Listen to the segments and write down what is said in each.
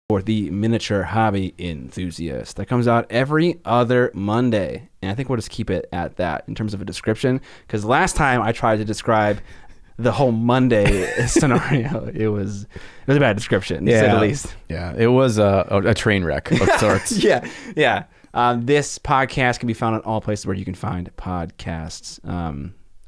for the miniature hobby enthusiast that comes out every other Monday. And I think we'll just keep it at that in terms of a description, because last time I tried to describe the whole Monday scenario, it was a bad description, to say the least. Yeah, it was a train wreck of sorts. Yeah. This podcast can be found on all places where you can find podcasts.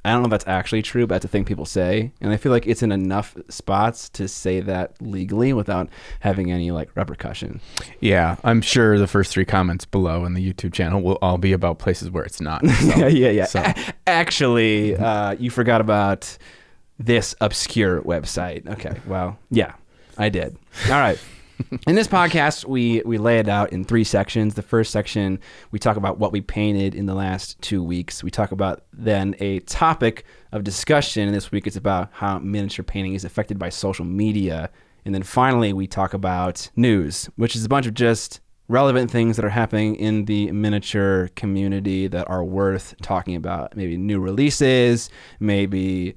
I don't know if that's actually true, but that's a thing people say. And I feel like it's in enough spots to say that legally without having any like repercussion. Yeah, I'm sure the first 3 comments below in the YouTube channel will all be about places where it's not. So, yeah. So. Actually, you forgot about this obscure website. Okay, well, yeah, I did. All right. In this podcast, we lay it out in 3 sections. The first section, we talk about what we painted in the last 2 weeks. We talk about then a topic of discussion. And this week, it's about how miniature painting is affected by social media. And then finally, we talk about news, which is a bunch of just relevant things that are happening in the miniature community that are worth talking about. Maybe new releases, maybe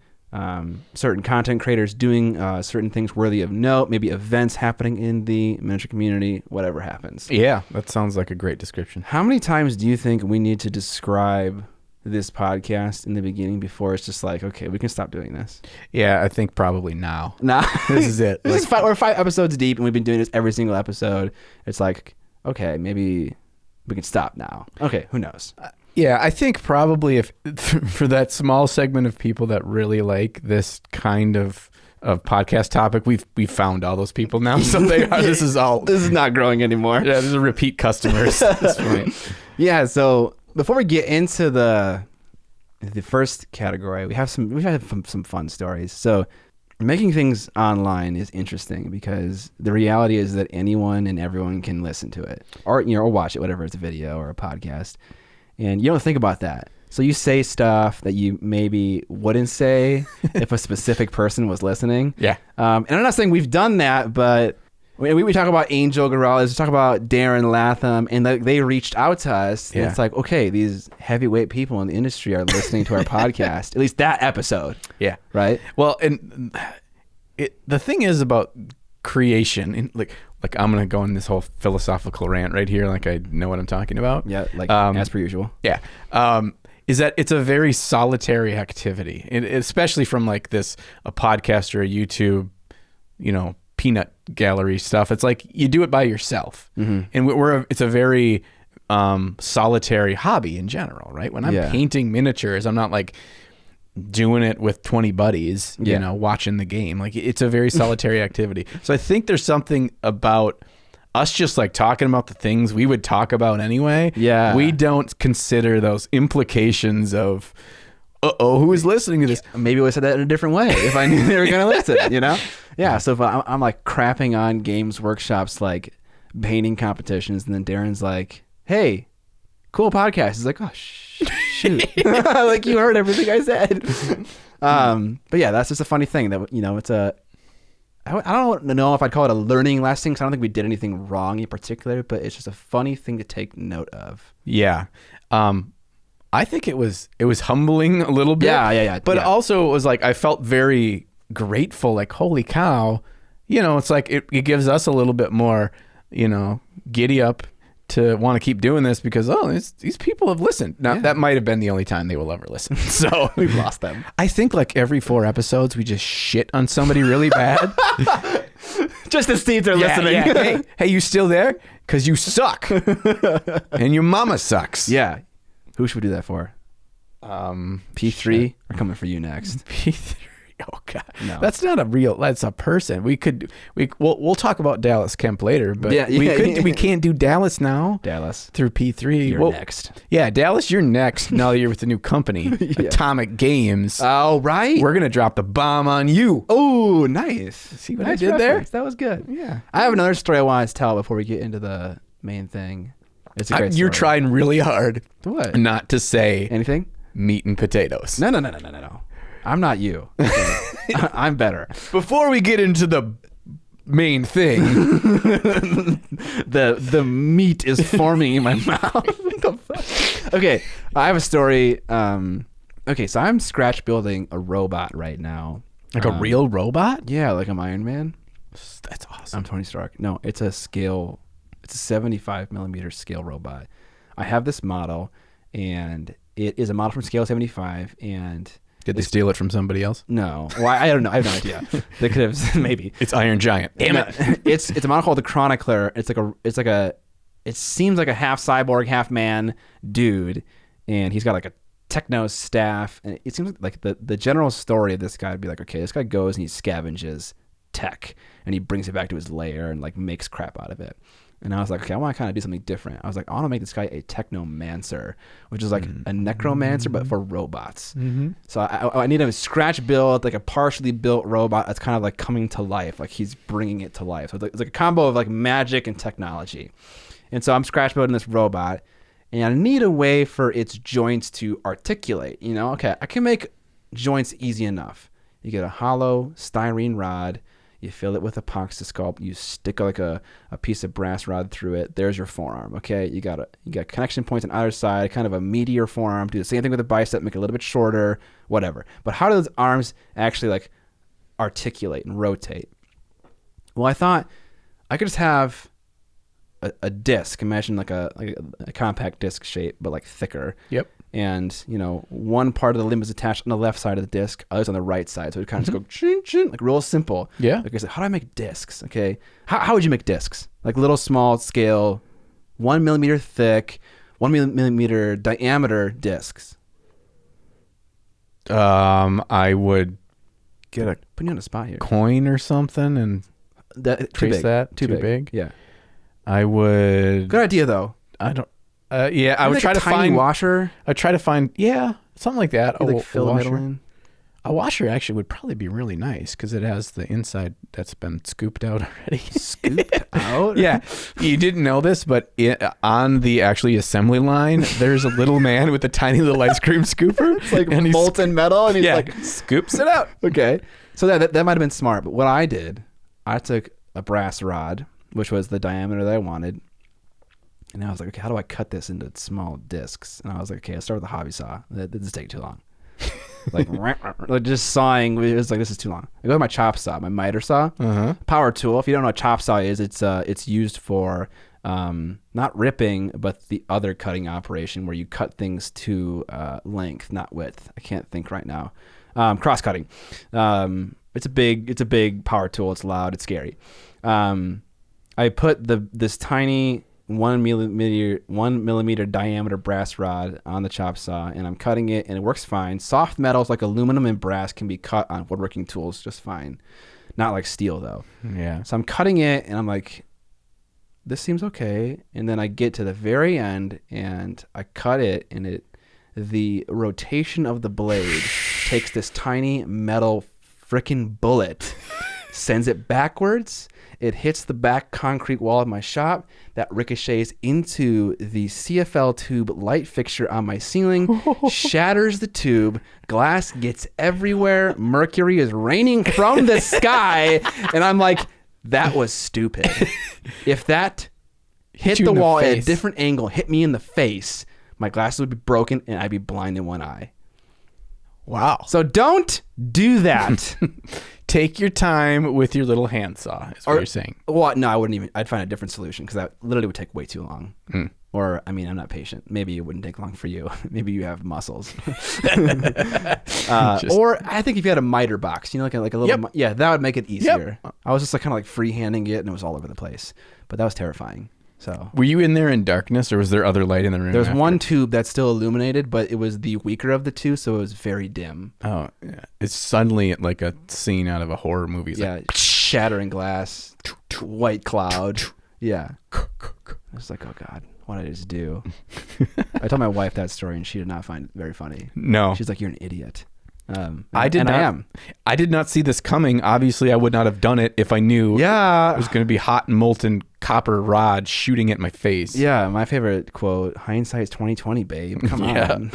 certain content creators doing certain things worthy of note, maybe events happening in the miniature community, whatever happens. Yeah, that sounds like a great description. How many times do you think we need to describe this podcast in the beginning before it's just like, okay, we can stop doing this? Yeah, I think probably now. Nah. This is it. We're 5 episodes deep and we've been doing this every single episode. It's like, okay, maybe we can stop now. Okay, who knows? Yeah, I think probably if for that small segment of people that really like this kind of podcast topic, we've found all those people now. So they are. This is not growing anymore. Yeah, these are repeat customers at this point. Yeah. So before we get into the first category, we have some fun stories. So making things online is interesting because the reality is that anyone and everyone can listen to it or watch it, whatever it's a video or a podcast. And you don't think about that. So you say stuff that you maybe wouldn't say if a specific person was listening. Yeah. And I'm not saying we've done that, but we talk about Angel Gorales, we talk about Darren Latham, and they reached out to us. And it's like, okay, these heavyweight people in the industry are listening to our podcast, at least that episode. Yeah. Right? Well, and the thing is about creation, and like I'm gonna go in this whole philosophical rant right here, like I know what I'm talking about. Yeah, like as per usual. Yeah, is that it's a very solitary activity, and especially from like a podcast or a YouTube, peanut gallery stuff. It's like you do it by yourself, and it's a very solitary hobby in general, right? When I'm painting miniatures, I'm not like doing it with 20 buddies, watching the game. Like it's a very solitary activity. So I think there's something about us just like talking about the things we would talk about anyway. Yeah. We don't consider those implications of, who is listening to this? Maybe I would have said that in a different way if I knew they were going to listen, Yeah. So if I'm like crapping on Games Workshop's like painting competitions, and then Darren's like, hey, cool podcast. He's like, oh, shoot. Like you heard everything I said. But yeah, that's just a funny thing that, it's I don't know if I'd call it a learning lesson because I don't think we did anything wrong in particular, but it's just a funny thing to take note of. Yeah. I think it was humbling a little bit. Yeah. But also it was like, I felt very grateful, like, holy cow, it's like, it gives us a little bit more, giddy up to want to keep doing this because these people have listened. Now that might have been the only time they will ever listen. So we've lost them. I think like every 4 episodes we just shit on somebody really bad. Just to see if they're listening. Yeah. Hey, you still there? Because you suck. And your mama sucks. Yeah. Who should we do that for? P3 are coming for you next. P3. Oh God, no. That's a person. We'll talk about Dallas Kemp later, but we can't do Dallas now. Dallas through P3. You're next. Yeah, Dallas, you're next. Now that you're with the new company, Atomic Games. Oh, right. We're gonna drop the bomb on you. Oh, nice. See what I did reference. There? That was good. Yeah. I have another story I wanted to tell before we get into the main thing. It's a great story. You're trying really hard. What? Not to say anything. Meat and potatoes. No. I'm not you. Okay. I'm better. Before we get into the main thing, the meat is forming in my mouth. What the fuck? Okay, I have a story. Okay, so I'm scratch building a robot right now. Like a real robot? Yeah, like I'm Iron Man. That's awesome. I'm Tony Stark. No, it's a 75 millimeter scale robot. I have this model, and it is a model from scale 75, and did they steal it from somebody else? no. Well, I don't know. I have no idea. They could have maybe. It's Iron Giant. Damn it. It's a model called the Chronicler. It seems like a half cyborg, half man dude, and he's got like a techno staff, and it seems like the general story of this guy would be like, okay, this guy goes and he scavenges tech, and he brings it back to his lair and like makes crap out of it. And I was like, okay, I want to kind of do something different. I was like, I want to make this guy a technomancer, which is like a necromancer, but for robots. Mm-hmm. So I need a scratch build, like a partially built robot that's kind of like coming to life, like he's bringing it to life. So it's like a combo of like magic and technology. And so I'm scratch building this robot, and I need a way for its joints to articulate. You know, okay, I can make joints easy enough. You get a hollow styrene rod. You fill it with epoxy sculpt. You stick like a piece of brass rod through it. There's your forearm. Okay, you got connection points on either side, kind of a meteor forearm. Do the same thing with the bicep, make it a little bit shorter, whatever. But how do those arms actually like articulate and rotate? Well, I thought I could just have a disc. Imagine like a compact disc shape, but like thicker. Yep. And, you know, one part of the limb is attached on the left side of the disc, others on the right side. So it kind of just go chin, chin, like real simple. Yeah. Like I said, how do I make discs? Okay. How would you make discs? Like little small scale, 1 millimeter thick, 1 millimeter diameter discs. I would get a Putting you on the spot here. coin or something and trace that. Too big. Yeah. I would. Good idea though. I don't. Yeah, I would like try a to tiny find washer. I'd try to find something like that. You like fill the middle in. A washer actually would probably be really nice because it has the inside that's been scooped out already. Scooped out? Yeah. You didn't know this, but on the actually assembly line, there's a little man with a tiny little ice cream scooper. It's like molten metal, and he's like scoops it out. Okay. So that might have been smart. But what I did, I took a brass rod, which was the diameter that I wanted. And I was like, okay, how do I cut this into small discs? And I was like, okay, I'll start with a hobby saw. That didn't take too long. like just sawing, it was like, this is too long. I go with my chop saw, my miter saw, power tool. If you don't know what chop saw is, it's used for not ripping, but the other cutting operation where you cut things to length, not width. I can't think right now. Cross cutting. It's a big power tool. It's loud. It's scary. I put this tiny 1 millimeter diameter brass rod on the chop saw, and I'm cutting it, and it works fine. Soft metals like aluminum and brass can be cut on woodworking tools just fine. Not like steel though. Yeah. So I'm cutting it, and I'm like, this seems okay. And then I get to the very end, and I cut it, and the rotation of the blade takes this tiny metal frickin' bullet, sends it backwards. It hits the back concrete wall of my shop. That ricochets into the CFL tube light fixture on my ceiling, shatters the tube. Glass gets everywhere. Mercury is raining from the sky. And I'm like, that was stupid. If that hit the wall at a different angle, hit me in the face, my glasses would be broken and I'd be blind in one eye. Wow. So don't do that. Take your time with your little handsaw, is what you're saying. Well, no, I wouldn't even. I'd find a different solution because that literally would take way too long. Or, I mean, I'm not patient. Maybe it wouldn't take long for you. Maybe you have muscles. Or I think if you had a miter box, you know, like a little, that would make it easier. Yep. I was just like kind of like freehanding it, and it was all over the place. But that was terrifying. So, were you in there in darkness, or was there other light in the room? There's one tube that's still illuminated, but it was the weaker of the two, so it was very dim. Oh, yeah. It's suddenly like a scene out of a horror movie. It's like, shattering glass, white cloud. Yeah. I was like, oh God, what did I just do? I told my wife that story, and she did not find it very funny. No. She's like, you're an idiot. I did not see this coming. Obviously, I would not have done it if I knew it was going to be hot and molten copper rod shooting at my face. Yeah, my favorite quote, hindsight's 2020, babe. Come on.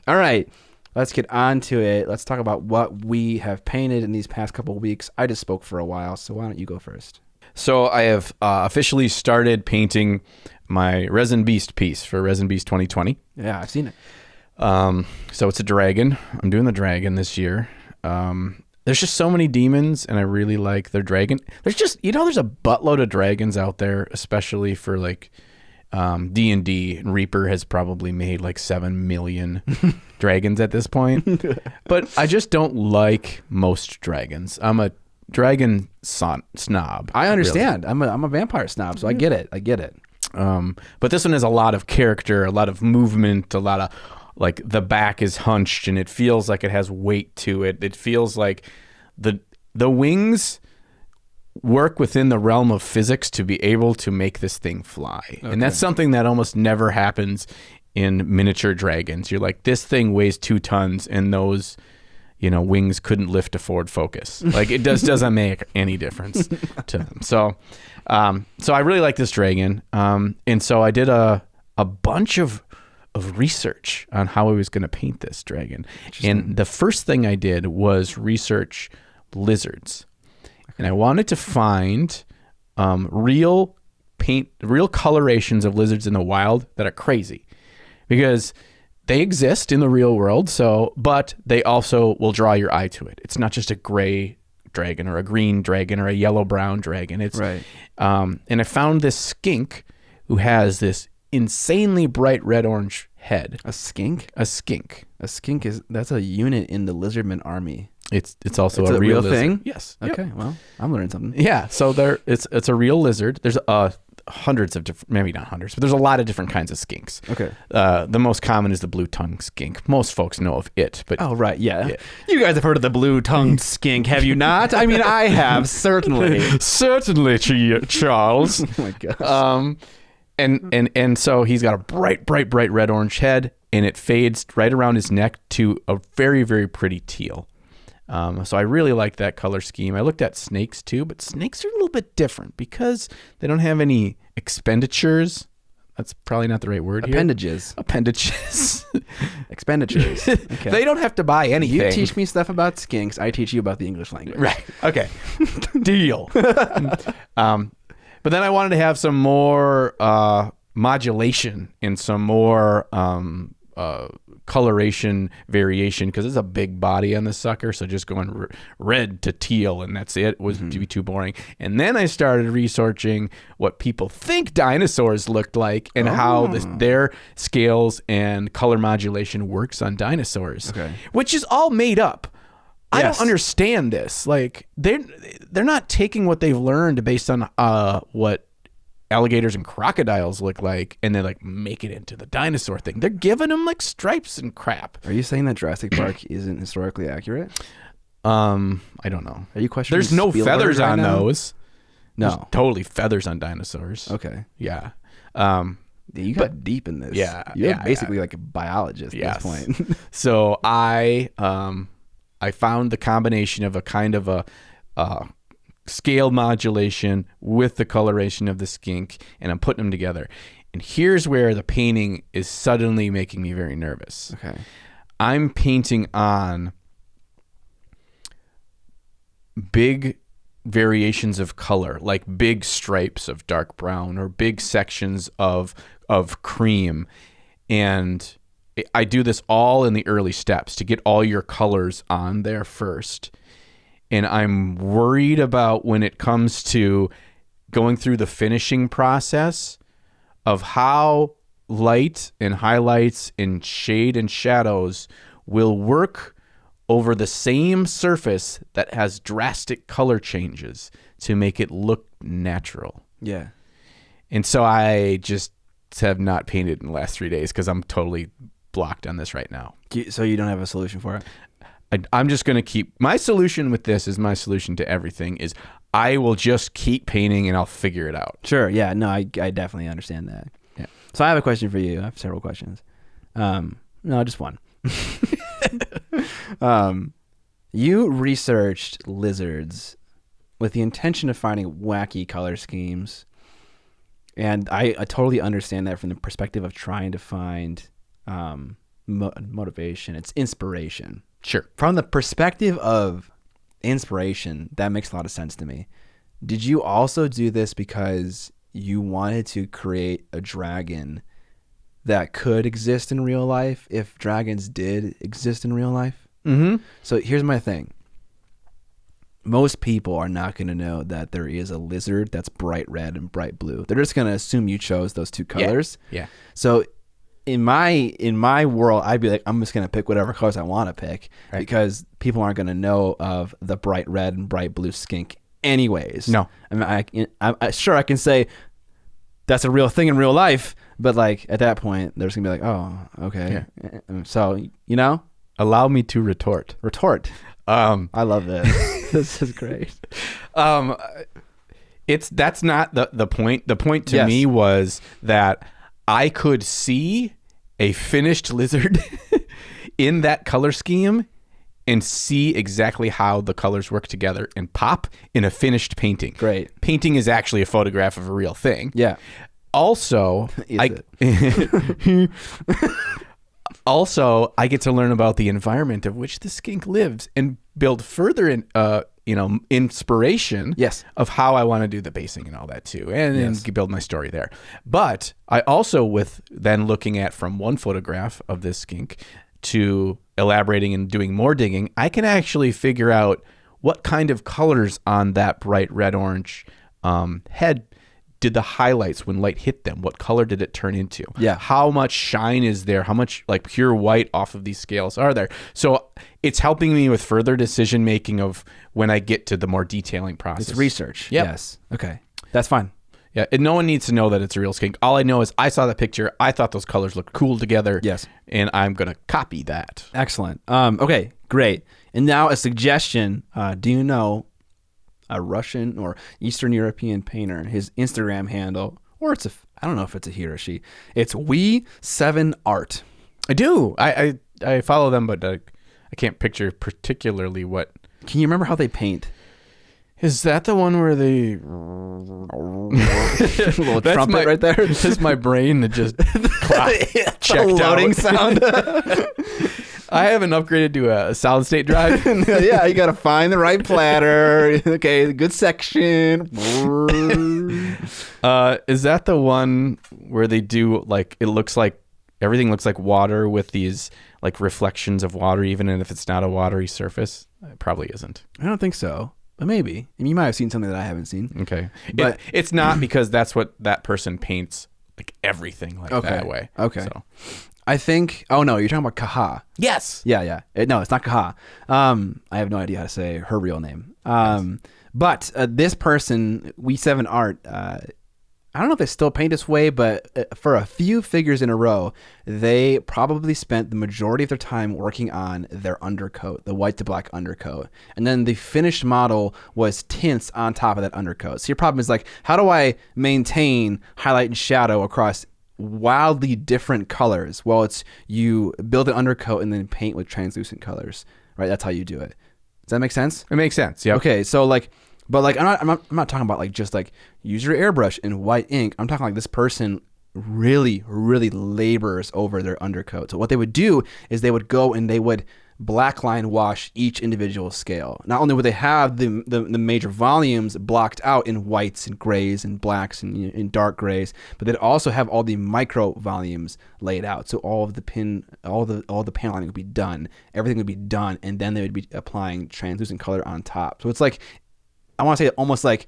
All right, let's get on to it. Let's talk about what we have painted in these past couple of weeks. I just spoke for a while, so why don't you go first? So I have officially started painting my Resin Beast piece for Resin Beast 2020. Yeah, I've seen it. So it's a dragon. I'm doing the dragon this year. there's just so many demons, and I really like their dragon. There's just, there's a buttload of dragons out there, especially for like D&D, and Reaper has probably made like 7 million dragons at this point. But I just don't like most dragons. I'm a dragon snob. I understand. Really. I'm a vampire snob, so I get it. But this one has a lot of character, a lot of movement, a lot of like the back is hunched and it feels like it has weight to it. It feels like the wings work within the realm of physics to be able to make this thing fly. Okay. And that's something that almost never happens in miniature dragons. You're like, this thing weighs 2 tons and those, wings couldn't lift a Ford Focus. Like it doesn't make any difference to them. So I really like this dragon. And so I did a bunch of research on how I was going to paint this dragon. And the first thing I did was research lizards. And I wanted to find real colorations of lizards in the wild that are crazy, because they exist in the real world. But they also will draw your eye to it. It's not just a gray dragon or a green dragon or a yellow-brown dragon. It's right. And I found this skink who has this insanely bright red-orange head. A skink? A skink. A skink that's a unit in the lizardman army. It's also a real thing. Yes. Okay. Yep. Well, I'm learning something. Yeah. So it's a real lizard. There's hundreds of different, maybe not hundreds, but there's a lot of different kinds of skinks. Okay. The most common is the blue-tongued skink. Most folks know of it, but right, yeah. You guys have heard of the blue-tongued skink, have you not? I mean, I have, certainly. Certainly, Charles. Oh my gosh. And so he's got a bright red-orange head, and it fades right around his neck to a very, very pretty teal. So I really like that color scheme. I looked at snakes too, but snakes are a little bit different because they don't have any expenditures. That's probably not the right word here. Appendages. Expenditures. Okay. They don't have to buy anything. You teach me stuff about skinks. I teach you about the English language. Right. Okay. Deal. But then I wanted to have some more modulation and some more coloration variation, because it's a big body on the sucker. So just going red to teal and that's it was to be too boring. And then I started researching what people think dinosaurs looked like and how their scales and color modulation works on dinosaurs, which is all made up. I don't understand this. Like they're not taking what they've learned based on what alligators and crocodiles look like, and they like make it into the dinosaur thing. They're giving them like stripes and crap. Are you saying that Jurassic Park isn't historically accurate? I don't know. Are you questioning? There's no Spielberg feathers right on now? Those. No, There's totally feathers on dinosaurs. Okay. Yeah. You got deep in this. Yeah. You're basically like a biologist at this point. So I found the combination of a kind of a scale modulation with the coloration of the skink, and I'm putting them together. And here's where the painting is suddenly making me very nervous. Okay. I'm painting on big variations of color, like big stripes of dark brown or big sections of cream. And I do this all in the early steps to get all your colors on there first. And I'm worried about when it comes to going through the finishing process of how light and highlights and shade and shadows will work over the same surface that has drastic color changes to make it look natural. Yeah. And so I just have not painted in the last 3 days because I'm totally blocked on this right now. So you don't have a solution for it? I'm just going to keep... My solution with this is my solution to everything is I will just keep painting and I'll figure it out. Sure. Yeah. No, I definitely understand that. Yeah. So I have a question for you. I have several questions. No, just one. You researched lizards with the intention of finding wacky color schemes. And I totally understand that from the perspective of trying to find motivation. It's inspiration. Sure. From the perspective of inspiration, that makes a lot of sense to me. Did you also do this because you wanted to create a dragon that could exist in real life if dragons did exist in real life? Mm-hmm. So here's my thing. most people are not going to know that there is a lizard that's bright red and bright blue. They're just going to assume you chose those two colors. Yeah. So in my world, I'd be like, I'm just going to pick whatever colors I want to pick because people aren't going to know of the bright red and bright blue skink anyways. No. I mean, I sure I can say that's a real thing in real life, but like at that point, they're just going to be like, oh, okay. Yeah. So, you know? Allow me to retort. I love this. This is great. That's not the point. The point to me was that I could see a finished lizard in that color scheme and see exactly how the colors work together and pop in a finished painting. Great. Painting is actually a photograph of a real thing. Yeah. Also, I get to learn about the environment of which the skink lives and build further inspiration of how I want to do the basing and all that too, and build my story there. But I also, with then looking at from one photograph of this skink to elaborating and doing more digging, I can actually figure out what kind of colors on that bright red orange head did the highlights when light hit them, what color did it turn into? Yeah. How much shine is there? How much like pure white off of these scales are there? So it's helping me with further decision making of when I get to the more detailing process. It's research. Yep. Yes. Okay. That's fine. Yeah. And no one needs to know that it's a real skink. All I know is I saw the picture. I thought those colors looked cool together. Yes. And I'm going to copy that. Excellent. Okay, great. And now a suggestion. Do you know a Russian or Eastern European painter, his Instagram handle, or I don't know if it's a he or she. It's S1E5. I do. I follow them, but I can't picture particularly what. Can you remember how they paint? Is that the one where they little trumpet right there? That's my brain that just checked loading out. Sound. I haven't upgraded to a solid state drive. Yeah, you got to find the right platter. Okay, good section. Is that the one where they do like it looks like everything looks like water with these like reflections of water, even if it's not a watery surface? It probably isn't. I don't think so, but maybe. I mean, you might have seen something that I haven't seen. Okay, but it's not because that's what that person paints, like everything like that way. Okay. So. I think. Oh no, you're talking about Kaha. Yes. Yeah. No, it's not Kaha. I have no idea how to say her real name. But this person, We7 Art. I don't know if they still paint this way, but for a few figures in a row, they probably spent the majority of their time working on their undercoat, the white to black undercoat. And then the finished model was tints on top of that undercoat. So your problem is like, how do I maintain highlight and shadow across wildly different colors? Well, it's you build an undercoat and then paint with translucent colors, right? That's how you do it. Does that make sense? It makes sense. Yeah. Okay. So like, but like, I'm not talking about like just like use your airbrush and white ink. I'm talking like this person really, really labors over their undercoat. So what they would do is they would go and they would black line wash each individual scale. Not only would they have the major volumes blocked out in whites and grays and blacks and in dark grays, but they'd also have all the micro volumes laid out. So all of the all the paneling would be done. Everything would be done, and then they would be applying translucent color on top. So it's like, I want to say almost like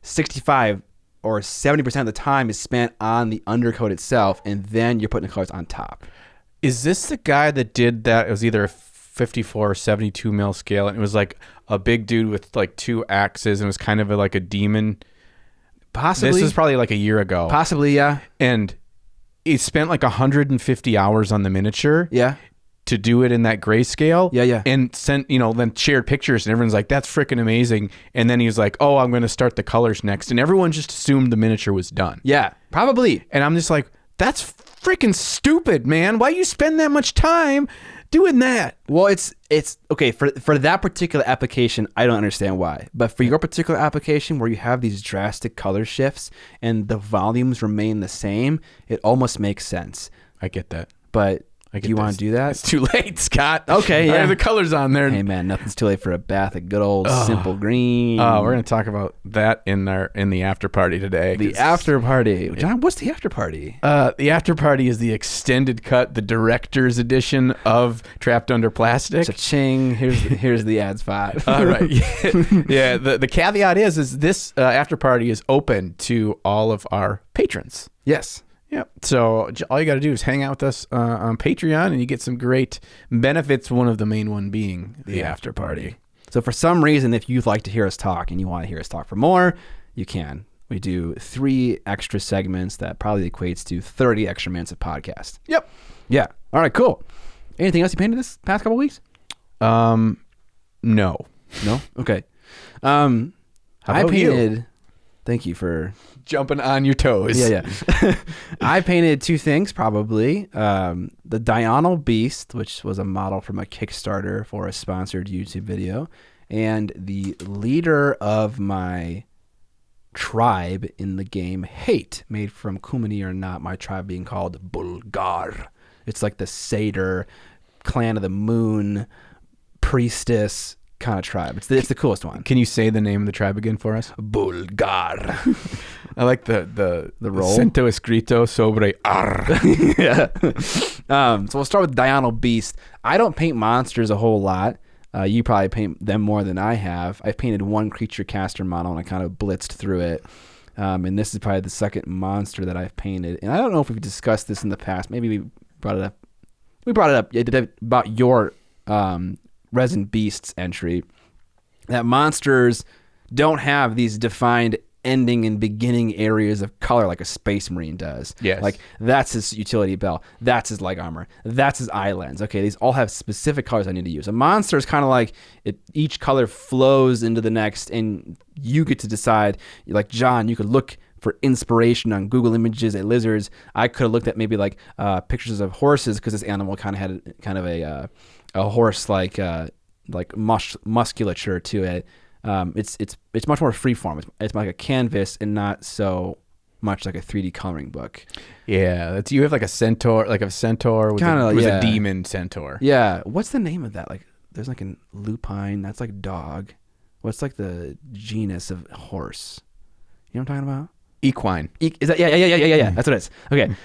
65 or 70% of the time is spent on the undercoat itself, and then you're putting the colors on top. Is this the guy that did that? It was either a 54 or 72 mil scale, and it was like a big dude with like two axes, and it was kind of like a demon. Possibly. This is probably like a year ago. Possibly, yeah. And he spent like 150 hours on the miniature. Yeah. To do it in that grayscale. Yeah. And sent, then shared pictures, and everyone's like, that's freaking amazing. And then he was like, oh, I'm going to start the colors next. And everyone just assumed the miniature was done. Yeah, probably. And I'm just like, that's freaking stupid, man. Why you spend that much time doing that? Well, it's okay for that particular application. I don't understand why, but for your particular application where you have these drastic color shifts and the volumes remain the same, it almost makes sense. I get that. But Do you want to do that? It's too late, Scott. Okay, yeah. The color's on there. Hey man, nothing's too late for a bath of good old simple green. We're gonna talk about that in the after party today. The after party, John. What's the after party? The after party is the extended cut, the director's edition of Trapped Under Plastic. Cha-ching! Here's the ad spot. All right. Yeah. The caveat is this after party is open to all of our patrons. Yes. Yeah. So all you got to do is hang out with us on Patreon, and you get some great benefits. One of the main one being the after party. So for some reason, if you'd like to hear us talk and you want to hear us talk for more, you can. We do 3 extra segments that probably equates to 30 extra minutes of podcast. Yep. Yeah. All right. Cool. Anything else you painted this past couple weeks? No. No. Okay. How I about painted. you? Thank you for Jumping on your toes. Yeah. I painted 2 things probably. The Diurnal Beast, which was a model from a Kickstarter for a sponsored YouTube video, and the leader of my tribe in the game Hate, made from Kumani or Not, my tribe being called Bulgar. It's like the Satyr, Clan of the Moon, Priestess kind of tribe. It's the coolest one. Can you say the name of the tribe again for us? Bulgar. I like the roll. Cento escrito sobre ar. Yeah. So we'll start with Diurnal Beast. I don't paint monsters a whole lot. You probably paint them more than I have. I've painted 1 creature caster model, and I kind of blitzed through it. And this is probably the second monster that I've painted. And I don't know if we've discussed this in the past. Maybe we brought it up. We brought it up about your Resin Beasts entry. That monsters don't have these defined ending and beginning areas of color like a Space Marine does. Yes. Like that's his utility belt. That's his leg armor. That's his eye lens. Okay, these all have specific colors I need to use. A monster is kind of like each color flows into the next, and you get to decide. Like John, you could look for inspiration on Google Images at lizards. I could have looked at maybe like pictures of horses because this animal kind of had a horse like musculature to it. It's much more freeform. It's like a canvas and not so much like a 3D coloring book. Yeah, you have like a centaur with a demon centaur. Yeah, what's the name of that? Like, there's like a lupine. That's like dog. What's like the genus of horse? You know what I'm talking about? Equine. Is that? Yeah. That's what it is. Okay.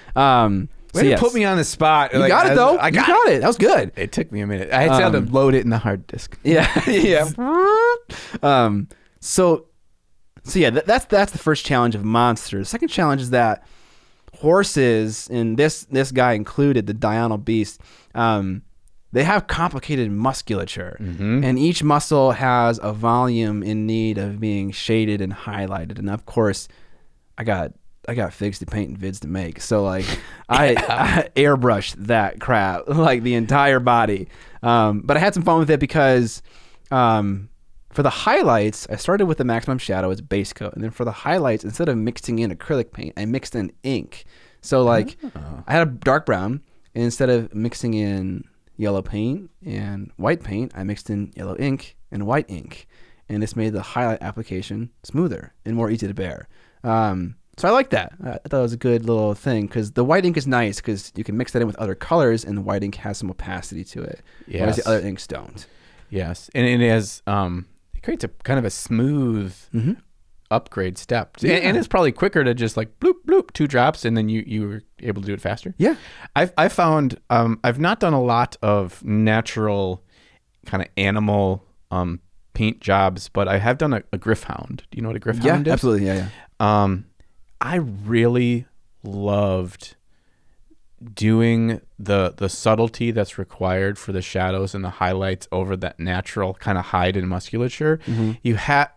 Way to put me on the spot. You got it though. You got it. That was good. It took me a minute. I had to load it in the hard disk. Yeah. So yeah, that's the first challenge of monsters. The second challenge is that horses, and this guy included, the Diurnal Beast, they have complicated musculature, and each muscle has a volume in need of being shaded and highlighted. And of course, I got figs to paint and vids to make. So like I airbrushed that crap, like the entire body. But I had some fun with it because for the highlights, I started with the maximum shadow as base coat. And then for the highlights, instead of mixing in acrylic paint, I mixed in ink. So like I had a dark brown, and instead of mixing in yellow paint and white paint, I mixed in yellow ink and white ink. And this made the highlight application smoother and more easy to bear. So I like that. I thought it was a good little thing because the white ink is nice because you can mix that in with other colors, and the white ink has some opacity to it. Yes. Whereas the other inks don't. Yes. And it has, it creates a kind of a smooth upgrade step. Yeah. And it's probably quicker to just like bloop, bloop, 2 drops, and then you were able to do it faster. Yeah. I found, I've not done a lot of natural kind of animal paint jobs, but I have done a Griffhound. Do you know what a Griffhound is? Yeah, absolutely. Yeah. I really loved doing the subtlety that's required for the shadows and the highlights over that natural kind of hide and musculature. You have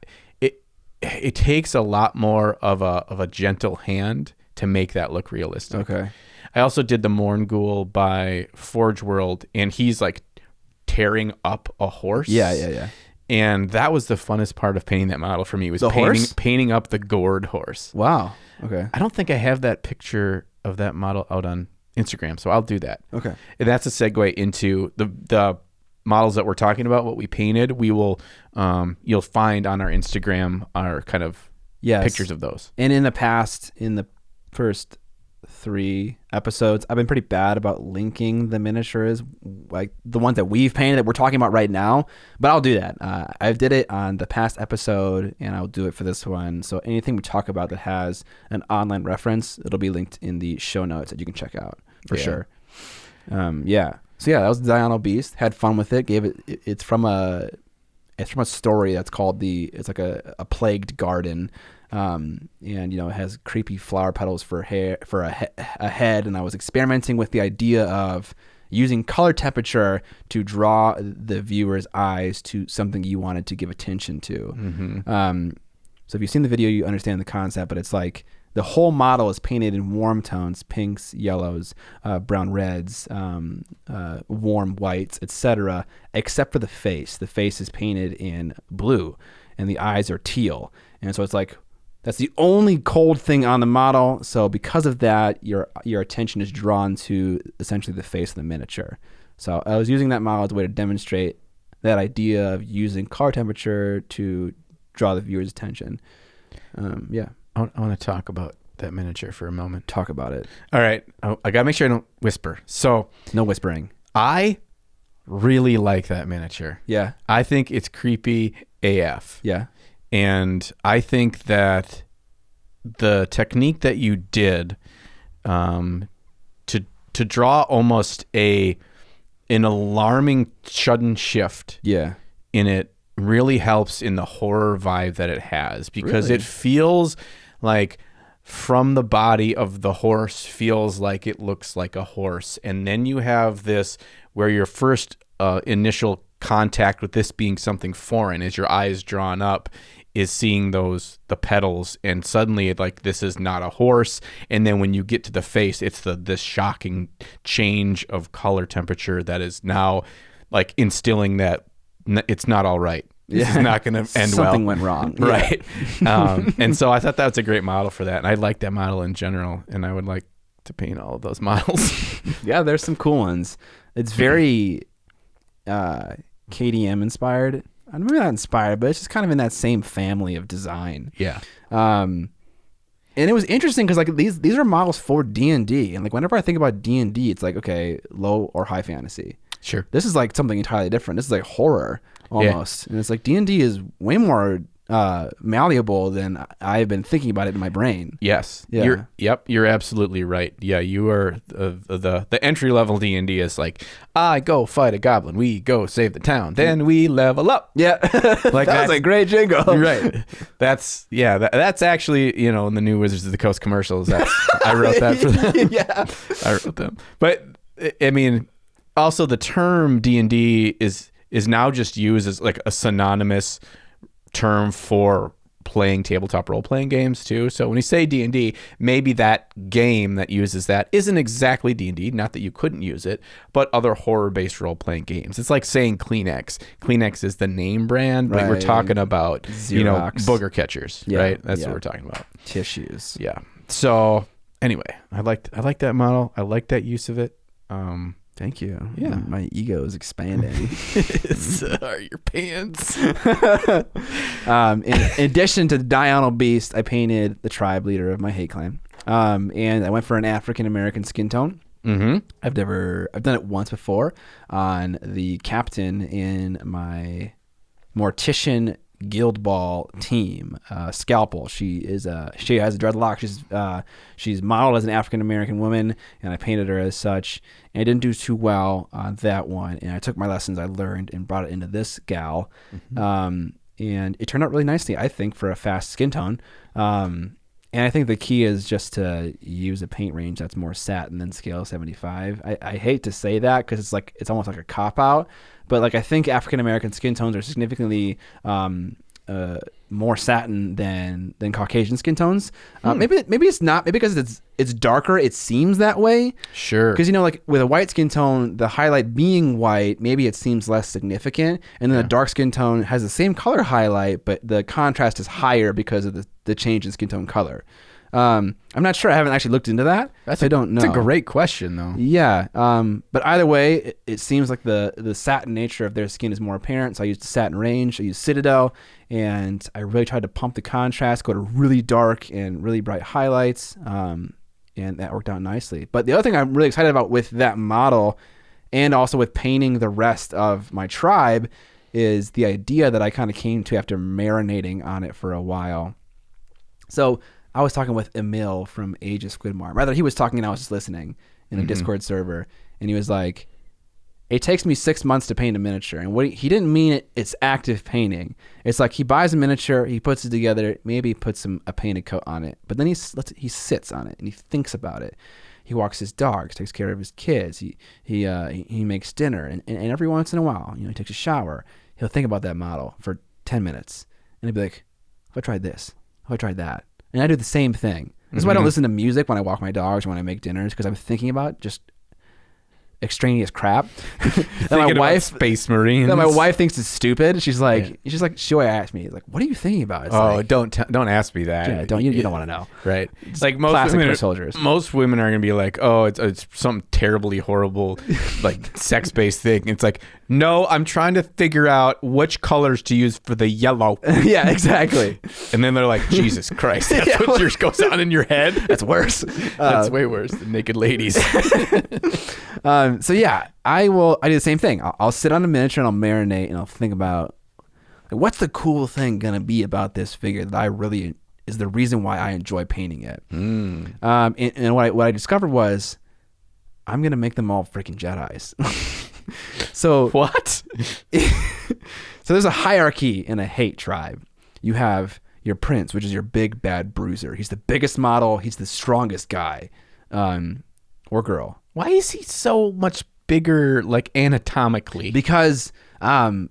it takes a lot more of a gentle hand to make that look realistic. Okay. I also did the Morngul by Forge World, and he's like tearing up a horse. Yeah. And that was the funnest part of painting that model for me, was horse? painting up the gored horse. Wow. Okay. I don't think I have that picture of that model out on Instagram, so I'll do that. Okay. And that's a segue into the models that we're talking about, what we painted. We will, you'll find on our Instagram our kind of pictures of those. And in the past, in the first 3 episodes, I've been pretty bad about linking the miniatures, like the ones that we've painted that we're talking about right now, but I'll do that. I did it on the past episode, and I'll do it for this one. So anything we talk about that has an online reference, it'll be linked in the show notes that you can check out for sure. Yeah. So yeah, that was Diurnal Beast. Had fun with it. It's from a story that's called it's like a plagued garden. And it has creepy flower petals for a head, and I was experimenting with the idea of using color temperature to draw the viewer's eyes to something you wanted to give attention to. So if you've seen the video, you understand the concept, but it's like the whole model is painted in warm tones, pinks, yellows, brown reds, warm whites, etc., except for the face. The face is painted in blue and the eyes are teal. And so it's like, that's the only cold thing on the model. So because of that, your attention is drawn to essentially the face of the miniature. So I was using that model as a way to demonstrate that idea of using color temperature to draw the viewer's attention. I want to talk about that miniature for a moment. Talk about it. All right. I got to make sure I don't whisper. So no whispering. I really like that miniature. Yeah. I think it's creepy AF. Yeah. And I think that the technique that you did to draw almost an alarming sudden shift in it really helps in the horror vibe that it has, because it feels like from the body of the horse feels like it looks like a horse. And then you have this where your first initial contact with this being something foreign, as your eyes drawn up, is seeing the petals, and suddenly this is not a horse. And then when you get to the face, it's this shocking change of color temperature that is now like instilling that it's not all right. This is not going to end well. Something went wrong. Right. And so I thought that was a great model for that. And I like that model in general. And I would like to paint all of those models. Yeah, there's some cool ones. It's very KDM inspired. Maybe not inspired, but it's just kind of in that same family of design. Yeah. And it was interesting because like these are models for D&D. And like whenever I think about D&D, it's like, okay, low or high fantasy. Sure. This is like something entirely different. This is like horror almost. Yeah. And it's like D&D is way more malleable than I've been thinking about it in my brain. Yes. Yeah. You're absolutely right. Yeah, you are the entry level D&D is like, I go fight a goblin, we go save the town, then we level up. Yeah. Like that was a great jingle. Right. That's actually, in the new Wizards of the Coast commercials. I wrote that for them. Yeah. I wrote them. But I mean, also the term D&D is now just used as like a synonymous term for playing tabletop role-playing games too. So when you say D&D, maybe that game that uses that isn't exactly D&D, not that you couldn't use it, but other horror-based role-playing games. It's like saying Kleenex. Kleenex is the name brand, but we're talking about Xerox. Booger catchers, right? That's what we're talking about. Tissues. Yeah. So anyway, I like that model. I like that use of it. Thank you. Yeah. My ego is expanding. So are your pants. In addition to the Diurnal Beast, I painted the tribe leader of my hate clan. And I went for an African-American skin tone. Mm-hmm. I've done it once before on the captain in my Mortician Guild Ball team, Scalpel. She has a dreadlock. She's modeled as an African American woman, and I painted her as such. And I didn't do too well on that one, and I took my lessons I learned and brought it into this gal. Mm-hmm. And it turned out really nicely, I think, for a fast skin tone. And I think the key is just to use a paint range that's more satin than scale 75. I hate to say that because it's almost like a cop out. But like I think African American skin tones are significantly more satin than Caucasian skin tones. Maybe it's not. Maybe because it's darker, it seems that way. Sure. Because like with a white skin tone, the highlight being white, maybe it seems less significant, and then a dark skin tone has the same color highlight, but the contrast is higher because of the change in skin tone color. I'm not sure. I haven't actually looked into that. I don't know. That's a great question, though. Yeah. But either way, it seems like the satin nature of their skin is more apparent. So I used the satin range. I used Citadel, and I really tried to pump the contrast, go to really dark and really bright highlights. And and that worked out nicely. But the other thing I'm really excited about with that model, and also with painting the rest of my tribe, is the idea that I kind of came to after marinating on it for a while. So I was talking with Emil from Age of Squidmar. Rather, he was talking and I was just listening in a Discord server. And he was like, it takes me 6 months to paint a miniature. And what he didn't mean it's active painting. It's like he buys a miniature, he puts it together, maybe puts a painted coat on it. But then he sits on it and he thinks about it. He walks his dogs, takes care of his kids. He makes dinner. And every once in a while, he takes a shower. He'll think about that model for 10 minutes. And he'll be like, if I tried this, if I tried that. And I do the same thing. This is why I don't listen to music when I walk my dogs or when I make dinners, because I'm thinking about just extraneous crap. That my wife, Space Marines. That my wife thinks is stupid. She's like, she always asks me, like, what are you thinking about? It's like, don't ask me that. Yeah, you don't want to know. Right. It's like most classic women, for soldiers. Most women are gonna be like, oh, it's something terribly horrible, like sex-based thing. It's like, no, I'm trying to figure out which colors to use for the yellow. Yeah, exactly. And then they're like, Jesus Christ, that's what goes on in your head. That's worse. That's way worse than naked ladies. So yeah, I do the same thing. I'll sit on a miniature and I'll marinate and I'll think about, like, what's the cool thing gonna be about this figure that I really is the reason why I enjoy painting it. And what I discovered was I'm gonna make them all freaking Jedis. So what? So there's a hierarchy in a hate tribe. You have your prince, which is your big bad bruiser. He's the biggest model. He's the strongest guy, or girl. Why is he so much bigger, like anatomically? Because oh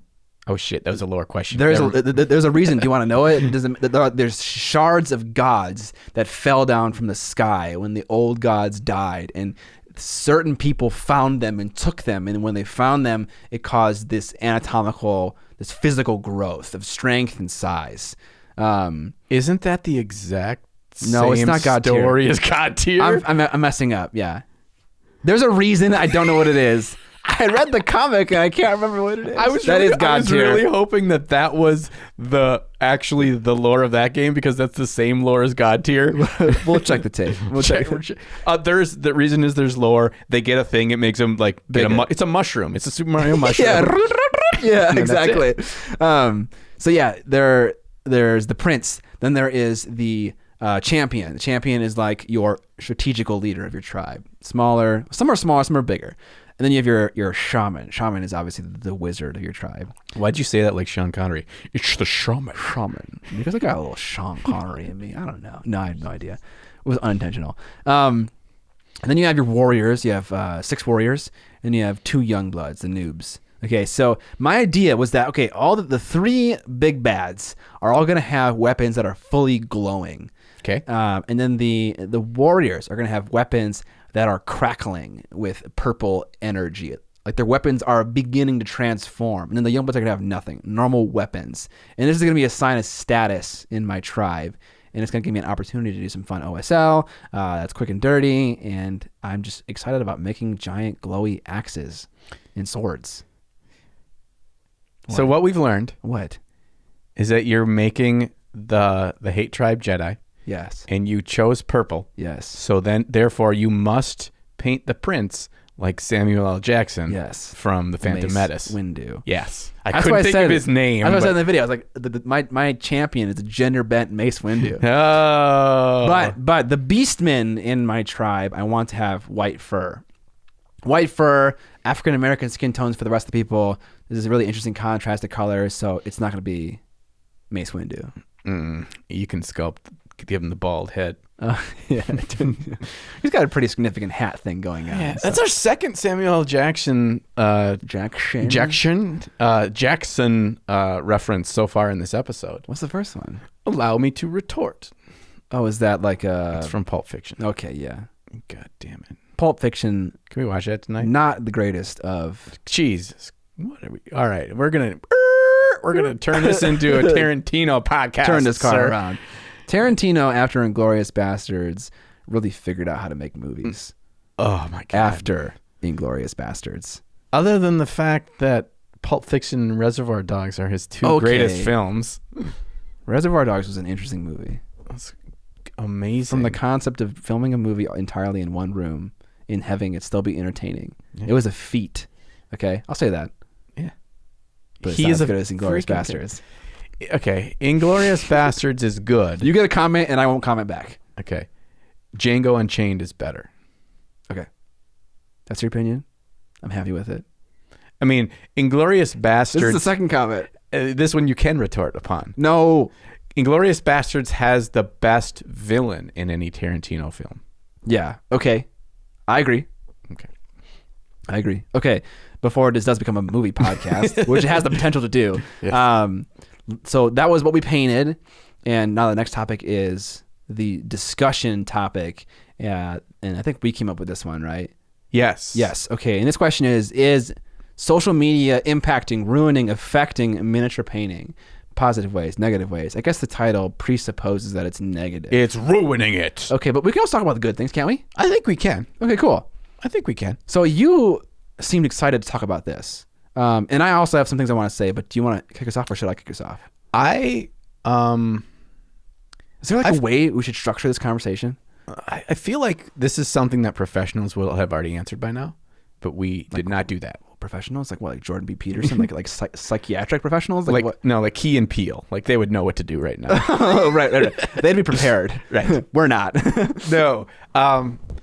shit, that was a lore question. There's a reason. Do you want to know it? There's shards of gods that fell down from the sky when the old gods died, and certain people found them and took them, and when they found them, it caused this physical growth of strength and size. Isn't that the exact no, it's not God story tier. as God tier? I'm messing up. Yeah, there's a reason. I don't know what it is. I read the comic and I can't remember what it is. I was really hoping that was the lore of that game, because that's the same lore as God tier. We'll check the tape. The reason is there's lore. They get a thing. It makes them like it's a mushroom. It's a Super Mario mushroom. Yeah, exactly. So yeah, there's the prince. Then there is the champion. The champion is like your strategical leader of your tribe. Smaller. Some are smaller. Some are bigger. And then you have your shaman. Shaman is obviously the wizard of your tribe. Why'd you say that like Sean Connery? It's the shaman. Shaman. Because I got a little Sean Connery in me. I don't know. No, I have no idea. It was unintentional. And then you have your warriors. You have 6 warriors. And you have 2 young bloods, the noobs. Okay, so my idea was that, okay, all the 3 big bads are all going to have weapons that are fully glowing. Okay. And then the warriors are going to have weapons that are crackling with purple energy. Like their weapons are beginning to transform. And then the young bloods are going to have nothing, normal weapons. And this is going to be a sign of status in my tribe. And it's going to give me an opportunity to do some fun OSL. That's quick and dirty. And I'm just excited about making giant glowy axes and swords. So what we've learned is that you're making the hate tribe Jedi. Yes. And you chose purple. Yes. So then, therefore, you must paint the prince like Samuel L. Jackson. Yes. From The Phantom Menace. Windu. Yes. I couldn't think of his name. That's what I said in the video. I was like, my champion is a gender bent Mace Windu. Oh. But the beastmen in my tribe, I want to have white fur. White fur, African American skin tones for the rest of the people. This is a really interesting contrast of colors, so it's not going to be Mace Windu. You can give him the bald head. Yeah. He's got a pretty significant hat thing going on. Yeah, so. That's our second Samuel L. Jackson reference so far in this episode. What's the first one? Allow me to retort. Oh, is that like a... It's from Pulp Fiction. Okay, yeah. God damn it. Pulp Fiction. Can we watch that tonight? Not the greatest of... Jesus. What are we... All right, we're gonna turn this into a Tarantino podcast. Turn this car around. Tarantino, after Inglourious Bastards, really figured out how to make movies. Oh my God. After Inglourious Bastards. Other than the fact that Pulp Fiction and Reservoir Dogs are his 2 greatest films. Reservoir Dogs was an interesting movie. amazing. From the concept of filming a movie entirely in one room and having it still be entertaining. Yeah. It was a feat. Okay, I'll say that. Yeah. But it's not as good as Inglourious Bastards. Okay, Inglourious Bastards is good. You get a comment and I won't comment back. Okay. Django Unchained is better. Okay. That's your opinion? I'm happy with it. I mean, Inglourious Bastards... This is the second comment. This one you can retort upon. No. Inglourious Bastards has the best villain in any Tarantino film. Yeah. Okay. I agree. Okay. I agree. Okay. Before this does become a movie podcast, which it has the potential to do. Yes. So that was what we painted. And now the next topic is the discussion topic. And I think we came up with this one, right? Yes. Yes. Okay. And this question is social media impacting, ruining, affecting miniature painting? Positive ways, negative ways. I guess the title presupposes that it's negative. It's ruining it. Okay, but we can also talk about the good things, can't we? I think we can. Okay, cool. I think we can. So you seemed excited to talk about this. And I also have some things I want to say, but do you want to kick us off or should I kick us off? Is there like a way we should structure this conversation? I feel like this is something that professionals will have already answered by now, but we did not do that. Professionals like Jordan B. Peterson, like psychiatric professionals, like what? No, like Key and Peele, like they would know what to do right now. Oh, right. They'd be prepared. Right. We're not. No.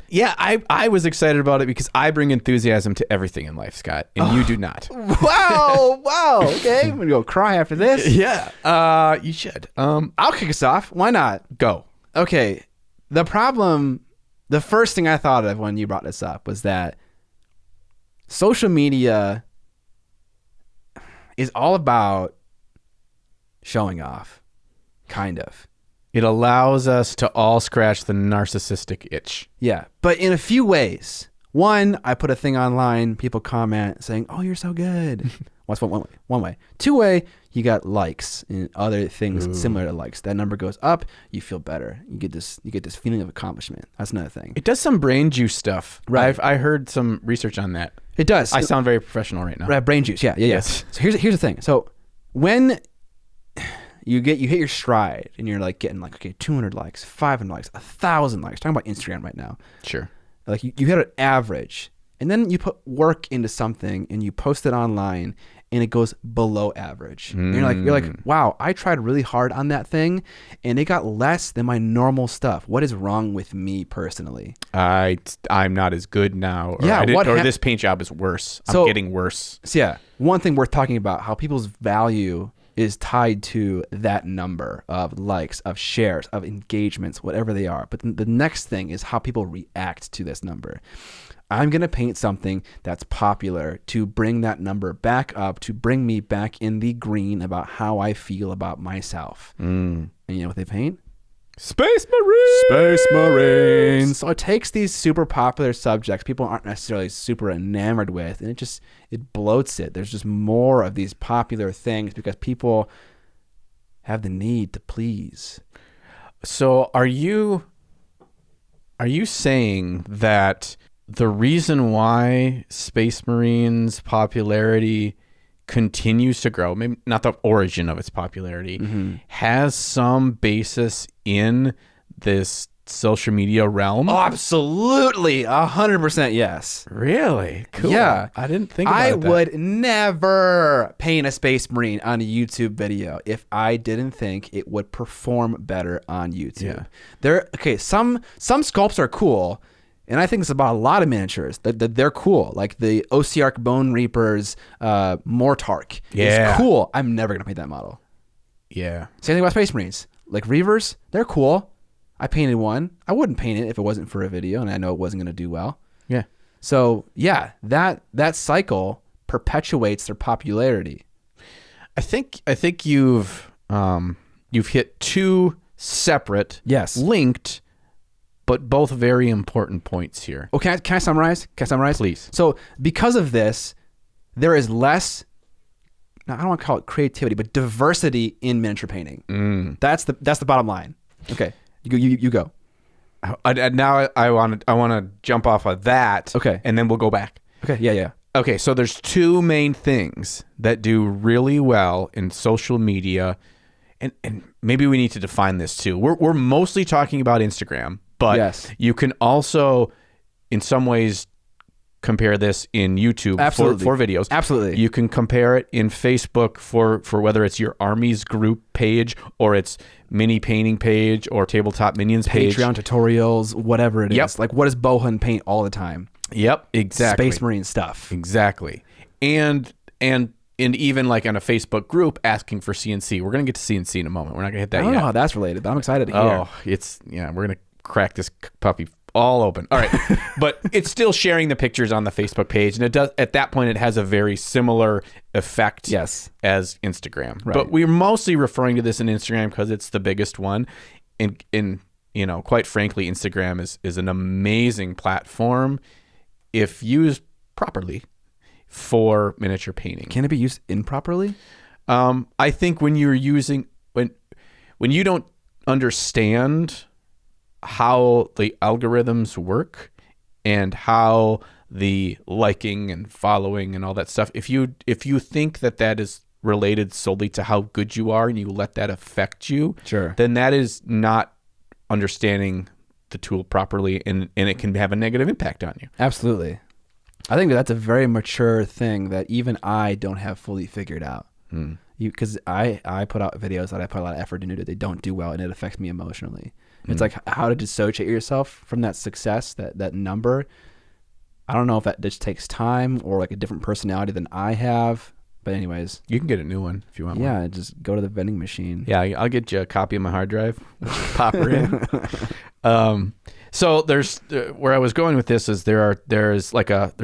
Yeah, I was excited about it because I bring enthusiasm to everything in life, Scott, and you do not. Wow. Okay, I'm gonna go cry after this. Yeah. You should. I'll kick us off. Why not? Go. Okay. The first thing I thought of when you brought this up was that social media is all about showing off, kind of. It allows us to all scratch the narcissistic itch. Yeah, but in a few ways. One, I put a thing online, people comment saying, "Oh, you're so good." That's one way. Two way, you got likes and other things similar to likes. That number goes up, you feel better. You get this feeling of accomplishment. That's another thing. It does some brain juice stuff. Right. I heard some research on that. It does. I sound very professional right now. Right, brain juice. Yeah. Yes. So here's the thing. So when you hit your stride and you're like getting like, okay, 200 likes, 500 likes, 1,000 likes. Talking about Instagram right now. Sure. Like you hit an average, and then you put work into something and you post it online, and it goes below average. And you're like, wow, I tried really hard on that thing, and it got less than my normal stuff. What is wrong with me personally? I'm not as good now. Or Yeah. or this paint job is worse. I'm getting worse. So yeah, one thing worth talking about, how people's value is tied to that number of likes, of shares, of engagements, whatever they are. But the next thing is how people react to this number. I'm going to paint something that's popular to bring that number back up, to bring me back in the green about how I feel about myself. And you know what they paint? Space Marines. So it takes these super popular subjects people aren't necessarily super enamored with, and it bloats it. There's just more of these popular things because people have the need to please. So are you saying that the reason why Space Marines popularity continues to grow, maybe not the origin of its popularity, has some basis in this social media realm? Oh, absolutely. 100% yes. Really? Cool. Yeah. I didn't think about that. I would never paint a Space Marine on a YouTube video if I didn't think it would perform better on YouTube. Yeah. Some sculpts are cool, and I think it's about a lot of miniatures. They're cool. Like the Osiark Bone Reaper's Mortark is cool. I'm never going to paint that model. Yeah. Same thing about Space Marines. Like Reavers, they're cool. I painted one. I wouldn't paint it if it wasn't for a video and I know it wasn't going to do well. Yeah. So, yeah, that cycle perpetuates their popularity. I think you've hit two separate, linked, but both very important points here. Oh, can I summarize? Please. So, because of this, there is less, I don't want to call it creativity, but diversity in miniature painting. That's the bottom line. Okay, you go. Now I want to jump off of that. Okay, and then we'll go back. Okay, yeah. Okay, so there's two main things that do really well in social media, and maybe we need to define this too. We're mostly talking about Instagram, but Yes. you can also, in some ways, compare this in YouTube for videos. Absolutely. You can compare it in Facebook for whether it's your Armies group page or it's mini painting page or tabletop minions page. Patreon tutorials, whatever it is. Yep. Like, what does Bohan paint all the time? Yep, exactly. Space Marine stuff. Exactly. And even like on a Facebook group asking for CNC. We're going to get to CNC in a moment. We're not going to hit that I don't yet. know how that's related, but I'm excited to hear. Oh, we're going to crack this puppy all open. All right. But it's still sharing the pictures on the Facebook page. And it does, at that point, it has a very similar effect Yes. as Instagram. Right. But we're mostly referring to this in Instagram because it's the biggest one. And quite frankly, Instagram is an amazing platform if used properly for miniature painting. Can it be used improperly? I think when you're using when you don't understand how the algorithms work and how the liking and following and all that stuff, if you think that is related solely to how good you are and you let that affect you, Sure. then that is not understanding the tool properly, and it can have a negative impact on you. Absolutely. I think that's a very mature thing that even I don't have fully figured out. Because I put out videos that I put a lot of effort into that they don't do well, and it affects me emotionally. It's like how to dissociate yourself from that success, that number. I don't know if that just takes time or like a different personality than I have. But anyways. You can get a new one if you want one. Yeah, just go to the vending machine. Yeah, I'll get you a copy of my hard drive. Pop her in. So there's where I was going with this is there's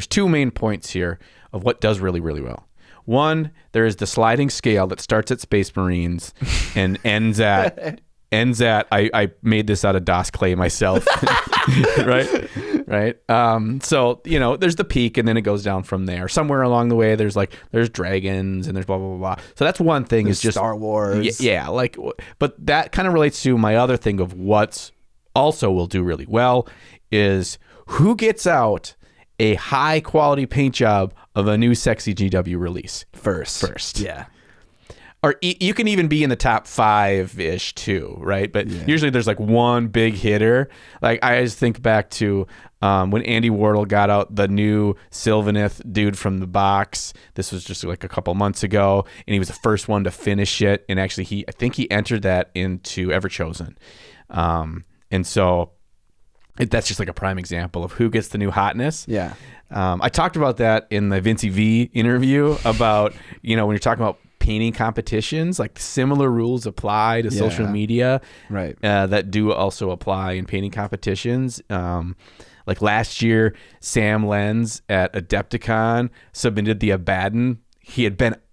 two main points here of what does really, really well. One, there is the sliding scale that starts at Space Marines and ends at I made this out of DOS clay myself. right. So there's the peak and then it goes down from there. Somewhere along the way there's dragons and there's blah blah blah blah. So that's one thing, There's is just Star Wars. Yeah, but that kind of relates to my other thing of what's also will do really well is who gets out a high quality paint job of a new sexy GW release first. Yeah. Or you can even be in the top 5-ish too, right? But usually there's like one big hitter. Like I always think back to when Andy Wardle got out the new Sylvaneth dude from the box. This was just like a couple months ago, and he was the first one to finish it. And actually, I think he entered that into Everchosen. And so that's just like a prime example of who gets the new hotness. Yeah. I talked about that in the Vincey V interview about, when you're talking about painting competitions, like similar rules apply to social media, right? That do also apply in painting competitions. Like last year, Sam Lenz at Adepticon submitted the Abaddon.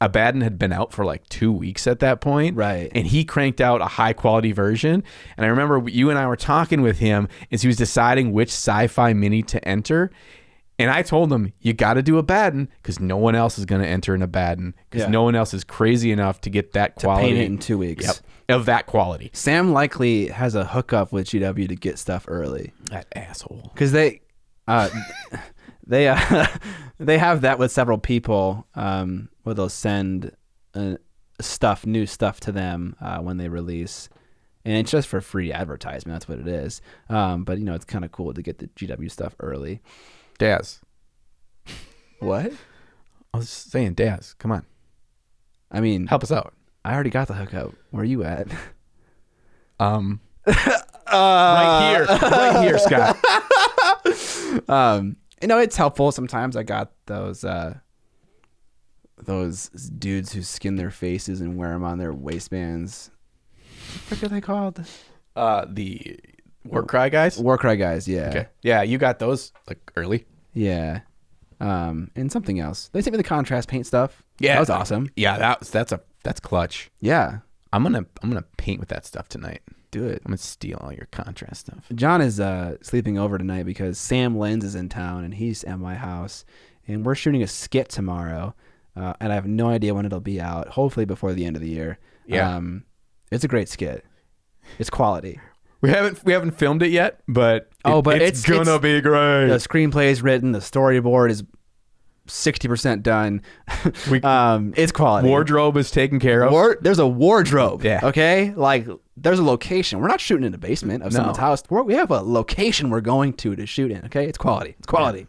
Abaddon had been out for like 2 weeks at that point. Right. And he cranked out a high quality version. And I remember you and I were talking with him as he was deciding which sci-fi mini to enter. And I told him, you got to do Abaddon because no one else is going to enter an Abaddon because no one else is crazy enough to get that quality. To paint it in 2 weeks. Yep. Of that quality. Sam likely has a hookup with GW to get stuff early. That asshole. Because they have that with several people where they'll send new stuff to them when they release. And it's just for free advertisement. That's what it is. But, it's kind of cool to get the GW stuff early. Daz. What? I was saying, Daz, come on. I mean, help us out. I already got the hookup. Where are you at? Right here, Scott. It's helpful. Sometimes I got those dudes who skin their faces and wear them on their waistbands. What are they called? The Warcry guys? Warcry guys, yeah. Okay. Yeah, you got those like early. Yeah. And something else. They sent me the contrast paint stuff. Yeah. That was awesome. Yeah, that's clutch. Yeah. I'm gonna paint with that stuff tonight. Do it. I'm gonna steal all your contrast stuff. John is sleeping over tonight because Sam Lenz is in town and he's at my house. And we're shooting a skit tomorrow. And I have no idea when it'll be out. Hopefully before the end of the year. Yeah. It's a great skit. It's quality. We haven't filmed it yet, but it's gonna be great. The screenplay is written, the storyboard is 60% done. It's quality. Wardrobe is taken care of. There's a wardrobe. Yeah. Okay. Like there's a location. We're not shooting in the basement of someone's house. We have a location we're going to shoot in. Okay. It's quality. It's quality.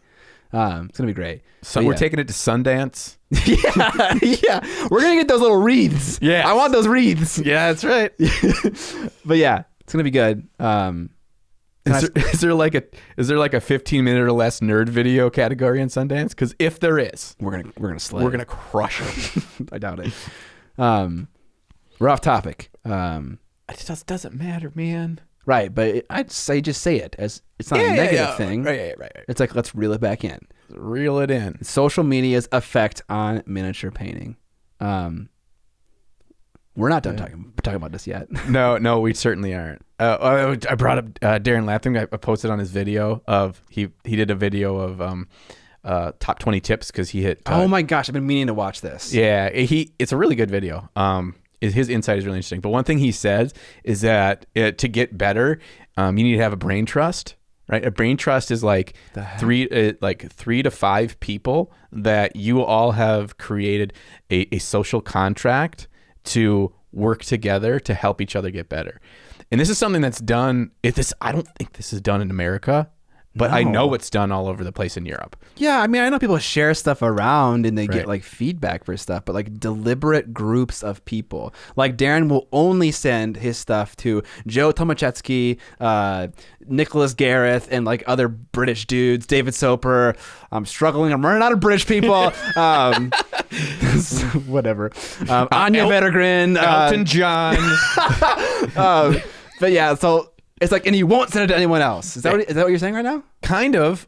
Yeah. It's gonna be great. So we're taking it to Sundance. Yeah. We're gonna get those little wreaths. Yeah. I want those wreaths. Yeah, that's right. But yeah, it's gonna be good. Is there like a 15-minute or less nerd video category in Sundance? Because if there is, we're gonna slay. We're gonna crush them. I doubt it. We're off topic. It just doesn't matter, man. Right, but I'd say just say it as it's not a negative thing. Right. It's like let's reel it back in. Reel it in. Social media's effect on miniature painting. We're not done talking about this yet. No, we certainly aren't. I brought up Darren Latham. I posted on his video of he did a video of top 20 tips because he hit. Oh my gosh, I've been meaning to watch this. Yeah, it's a really good video. His insight is really interesting. But one thing he says is that to get better, you need to have a brain trust. Right, a brain trust is like 3 to 5 people that you all have created a social contract to work together to help each other get better. And this is something that's done. I don't think this is done in America, but I know it's done all over the place in Europe. Yeah, I mean, I know people share stuff around and they get like feedback for stuff, but like deliberate groups of people. Like Darren will only send his stuff to Joe Tomaszewski, Nicholas Gareth, and like other British dudes, David Soper. I'm struggling. I'm running out of British people. Whatever. Anya Vettergren. Elton John. But yeah, so it's like, and you won't send it to anyone else. Is that what you're saying right now? Kind of.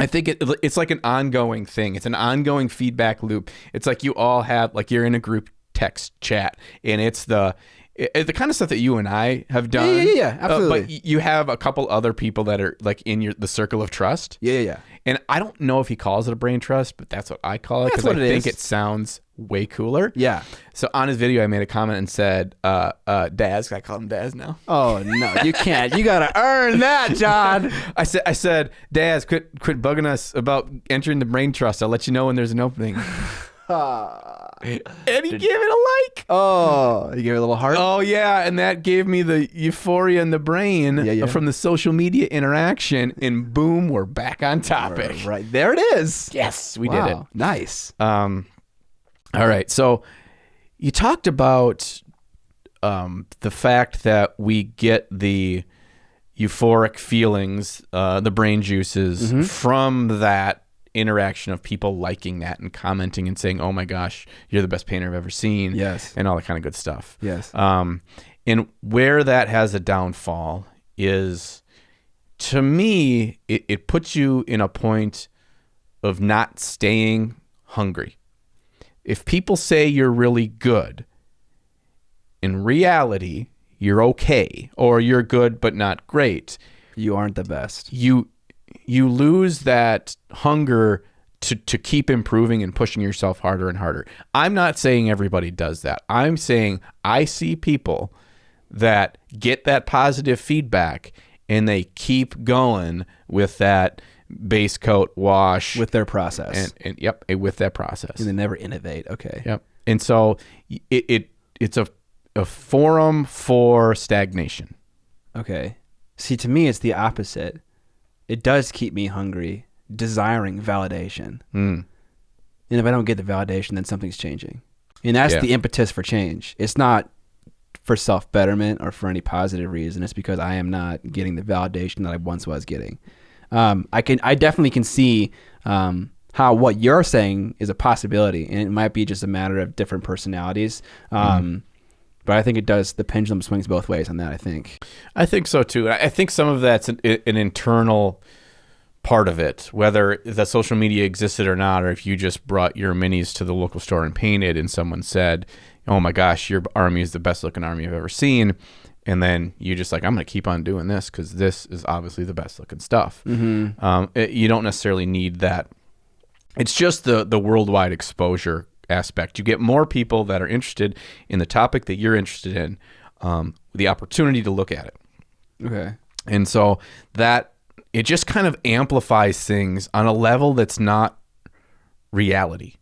I think it's like an ongoing thing. It's an ongoing feedback loop. It's like you all have, like you're in a group text chat, and it's the kind of stuff that you and I have done. Yeah, absolutely. But you have a couple other people that are like in the circle of trust. Yeah. And I don't know if he calls it a brain trust, but that's what I call it because I think it sounds way cooler. Yeah. So on his video, I made a comment and said, Daz. I call him Daz now. Oh no, you can't. You gotta earn that, John. I said, Daz, quit bugging us about entering the brain trust. I'll let you know when there's an opening. And he gave it a like. Oh, you gave it a little heart. Oh yeah, and that gave me the euphoria in the brain from the social media interaction. And boom, we're back on topic. Right there it is. Yes, we did it. Nice. All right, so you talked about the fact that we get the euphoric feelings, the brain juices from that interaction of people liking that and commenting and saying, oh my gosh, you're the best painter I've ever seen. Yes. And all that kind of good stuff. Yes. And where that has a downfall is, to me, it puts you in a point of not staying hungry. If people say you're really good, in reality, you're okay, or you're good but not great. You aren't the best. You lose that hunger to keep improving and pushing yourself harder and harder. I'm not saying everybody does that. I'm saying I see people that get that positive feedback and they keep going with that base coat wash with their process. And with that process. And they never innovate. Okay. Yep. And so it's a forum for stagnation. Okay. See, to me, it's the opposite. It does keep me hungry, desiring validation. And if I don't get the validation, then something's changing. And that's the impetus for change. It's not for self-betterment or for any positive reason. It's because I am not getting the validation that I once was getting. I definitely can see how what you're saying is a possibility, and it might be just a matter of different personalities. But I think it does. The pendulum swings both ways on that, I think so too. I think some of that's an internal part of it, whether the social media existed or not, or if you just brought your minis to the local store and painted and someone said, oh my gosh, your army is the best looking army I've ever seen. And then you just like, I'm going to keep on doing this because this is obviously the best looking stuff. You don't necessarily need that. It's just the worldwide exposure aspect. You get more people that are interested in the topic that you're interested in, the opportunity to look at it. Okay. And so that it just kind of amplifies things on a level that's not reality.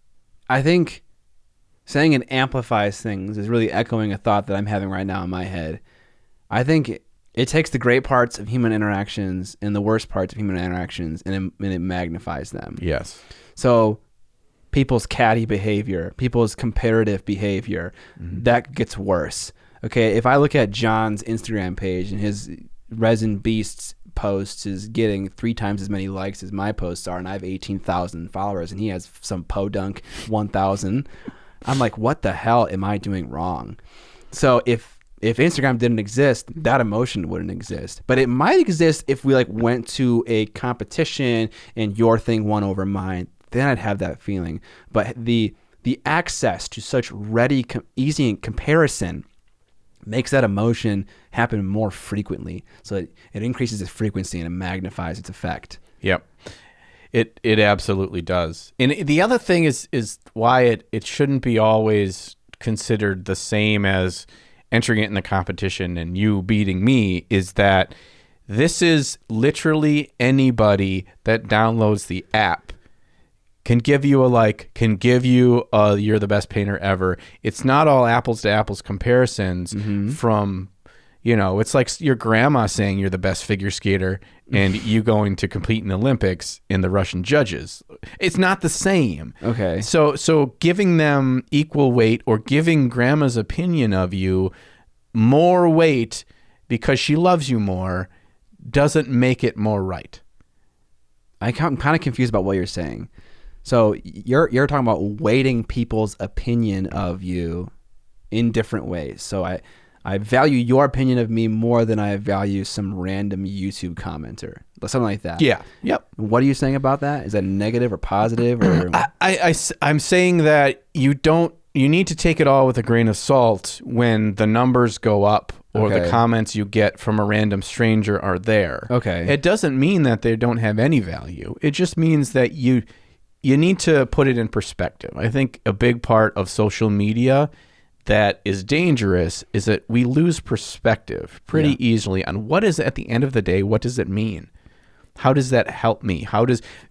I think saying it amplifies things is really echoing a thought that I'm having right now in my head. I think it takes the great parts of human interactions and the worst parts of human interactions, and it magnifies them. Yes. So people's catty behavior, people's comparative behavior, that gets worse. Okay, if I look at John's Instagram page and his Resin Beast posts is getting 3 times as many likes as my posts are, and I have 18,000 followers, and he has some podunk 1,000, I'm like, what the hell am I doing wrong? So if Instagram didn't exist, that emotion wouldn't exist. But it might exist if we like went to a competition and your thing won over mine. Then I'd have that feeling. But the access to such easy comparison makes that emotion happen more frequently. So it increases its frequency and it magnifies its effect. Yep. It absolutely does. And the other thing is why it shouldn't be always considered the same as entering it in the competition and you beating me, is that this is literally anybody that downloads the app can give you a like, can give you a you're the best painter ever. It's not all apples to apples comparisons from, it's like your grandma saying you're the best figure skater and you going to compete in the Olympics in the Russian judges. It's not the same. Okay. So giving them equal weight or giving grandma's opinion of you more weight because she loves you more doesn't make it more right. I'm kind of confused about what you're saying. So you're talking about weighting people's opinion of you in different ways. So I value your opinion of me more than I value some random YouTube commenter, something like that. Yeah. Yep. What are you saying about that? Is that negative or positive? Or I'm saying that you need to take it all with a grain of salt when the numbers go up or the comments you get from a random stranger are there. Okay. It doesn't mean that they don't have any value. It just means that you need to put it in perspective. I think a big part of social media that is dangerous is that we lose perspective pretty easily on what is, at the end of the day, what does it mean? How does that help me?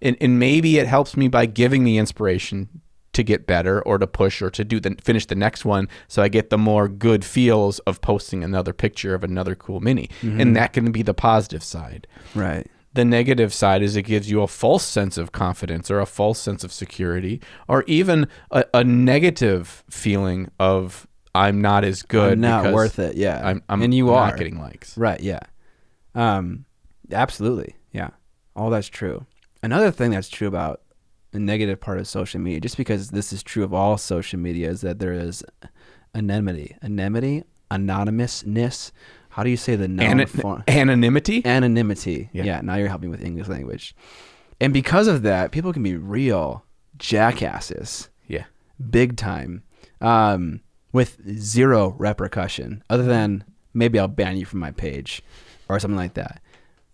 And maybe it helps me by giving me inspiration to get better or to push or to finish the next one, so I get the more good feels of posting another picture of another cool mini. And that can be the positive side. right. The negative side is it gives you a false sense of confidence or a false sense of security, or even a negative feeling of I'm not as good. I'm not worth it. Yeah. And you are not getting likes. Right. Yeah. Absolutely. Yeah. All that's true. Another thing that's true about the negative part of social media, just because this is true of all social media, is that there is anonymity, anonymousness. How do you say the noun form? Anonymity? Anonymity. Yeah. Now you're helping with English language. And because of that, people can be real jackasses. Yeah. Big time. With zero repercussion, other than maybe I'll ban you from my page or something like that.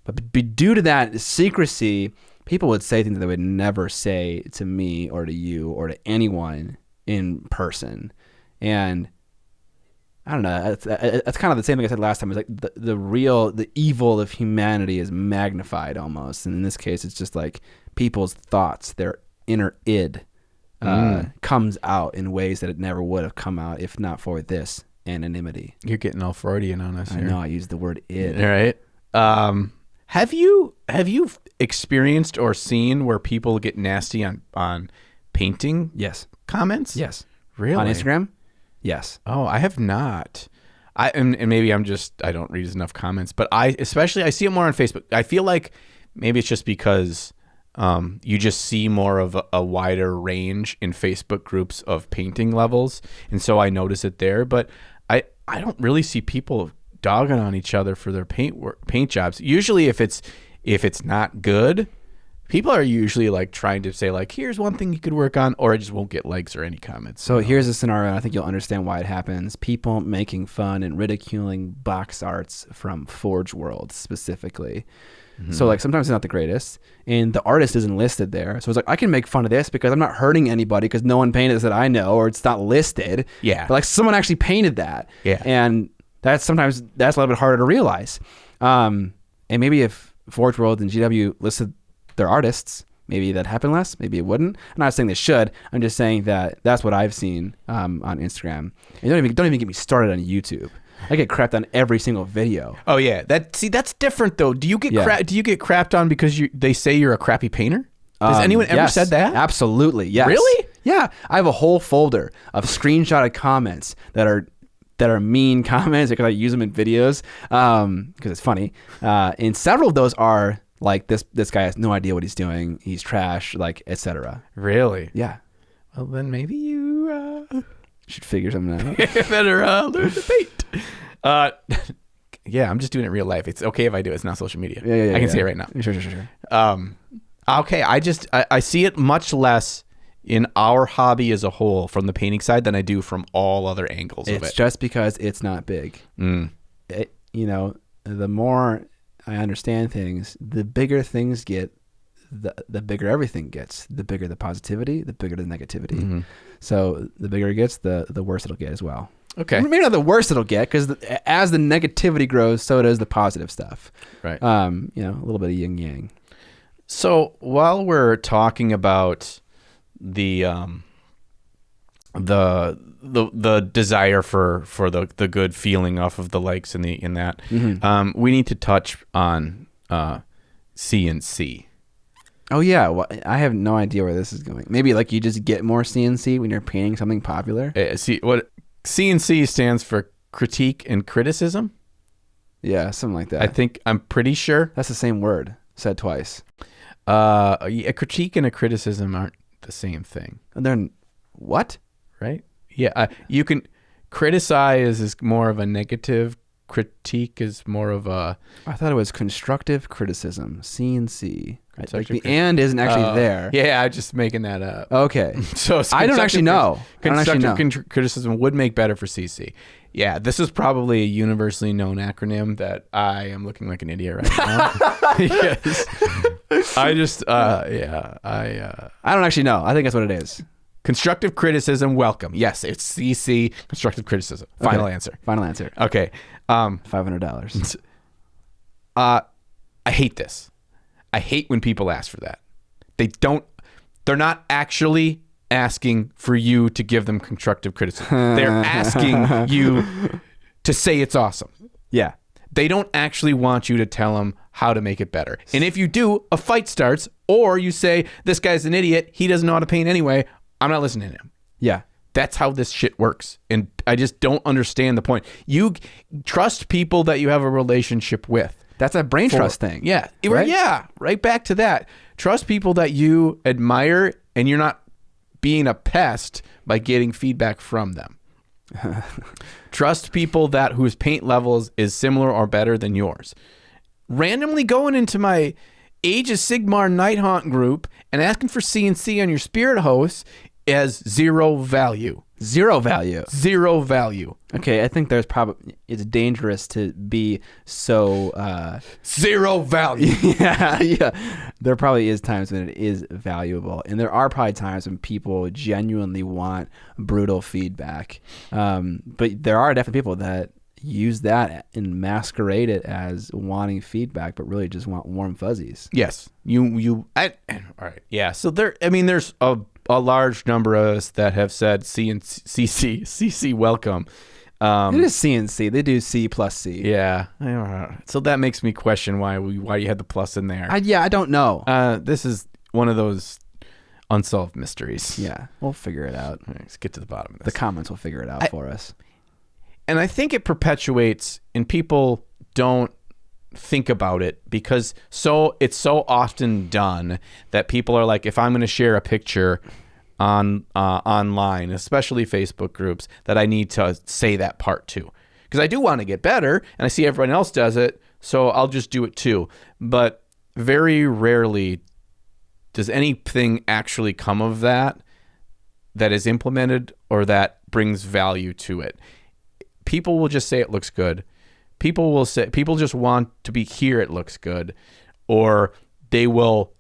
But due to that secrecy, people would say things that they would never say to me or to you or to anyone in person. And I don't know. That's kind of the same thing I said last time. It's like the evil of humanity is magnified almost. And in this case, it's just like people's thoughts, their inner id comes out in ways that it never would have come out if not for this anonymity. You're getting all Freudian on us here. I know. I used the word id. All right. Have you experienced or seen where people get nasty on painting? Yes. Comments? Yes. Really? On Instagram? Yes. Oh, I have not. And maybe I don't read enough comments, but I see it more on Facebook. I feel like maybe it's just because you just see more of a wider range in Facebook groups of painting levels, and so I notice it there. But I don't really see people dogging on each other for their paint jobs. Usually, if it's not good, people are usually like trying to say like, here's one thing you could work on, or I just won't get likes or any comments. So here's a scenario, and I think you'll understand why it happens. People making fun and ridiculing box arts from Forge World specifically. Mm-hmm. So like sometimes it's not the greatest, and the artist isn't listed there. So it's like, I can make fun of this because I'm not hurting anybody because no one painted this that I know, or it's not listed. Yeah. But like someone actually painted that. Yeah. And that's a little bit harder to realize. And maybe if Forge World and GW listed their artists, maybe that happened less, maybe it wouldn't. I'm not saying they should. I'm just saying that that's what I've seen on Instagram. And don't even get me started on YouTube. I get crapped on every single video. Oh yeah, that's different though. Do you get crapped on because they say you're a crappy painter? Has anyone ever said that? Absolutely, yes. Really? Yeah, I have a whole folder of screenshotted comments that are mean comments because I use them in videos because it's funny. And several of those are like, this guy has no idea what he's doing. He's trash, like, etc. Really? Yeah. Well, then maybe you should figure something out. better learn to paint. Yeah, I'm just doing it in real life. It's okay if I do it. It's not social media. Yeah, I can say it right now. Sure. Okay, I see it much less in our hobby as a whole from the painting side than I do from all other angles of it. It's just because it's not big. The more I understand things, the bigger things get, the bigger everything gets. The bigger the positivity, the bigger the negativity. Mm-hmm. So the bigger it gets, the worse it'll get as well. Okay. Maybe not the worse it'll get, because as the negativity grows, so does the positive stuff. Right. A little bit of yin yang. So while we're talking about the desire for the good feeling off of the likes in that, mm-hmm. We need to touch on CNC. Oh yeah, well, I have no idea where this is going. Maybe like you just get more CNC when you're painting something popular. What CNC stands for critique and criticism. Yeah, something like that. I'm pretty sure that's the same word said twice. A critique and a criticism aren't the same thing. And they're what? Right? Yeah. You can criticize is more of a negative. Critique is more of a. I thought it was constructive criticism. CNC. Like the and isn't actually there. Yeah, I'm just making that up. Okay. So I don't actually know. Constructive criticism would make better for CC. Yeah, this is probably a universally known acronym that I am looking like an idiot right now. Yes. I just, I don't actually know. I think that's what it is. Constructive criticism, welcome. Yes, it's CC, constructive criticism. Final answer. Okay. $500. I hate this. I hate when people ask for that. They're not actually asking for you to give them constructive criticism. They're asking you to say it's awesome. Yeah. They don't actually want you to tell them how to make it better. And if you do, a fight starts, or you say, this guy's an idiot, he doesn't know how to paint anyway, I'm not listening to him. Yeah. That's how this shit works. And I just don't understand the point. You trust people that you have a relationship with. That's a brain trust thing. Yeah. Right? Yeah. Right back to that. Trust people that you admire, and you're not being a pest by getting feedback from them. Trust people whose paint levels is similar or better than yours. Randomly going into my Age of Sigmar Nighthaunt group and asking for CNC on your spirit host has zero value. Zero value. Zero value. Okay, I think it's dangerous to be so zero value. Yeah. There probably is times when it is valuable, and there are probably times when people genuinely want brutal feedback. But there are definitely people that use that and masquerade it as wanting feedback, but really just want warm fuzzies. Yes. All right. Yeah. So there's a large number of us that have said CC welcome. It is CNC. They do C plus C. Yeah. So that makes me question why you had the plus in there. I don't know. This is one of those unsolved mysteries. Yeah. We'll figure it out. All right, let's get to the bottom of this. The comments will figure it out for us. And I think it perpetuates, and people don't think about it because it's so often done that people are like, if I'm going to share a picture online, especially Facebook groups, that I need to say that part too, because I do want to get better and I see everyone else does it, so I'll just do it too. But very rarely does anything actually come of that is implemented or that brings value to it. People will just say it looks good. People just want to be here. It looks good, or they will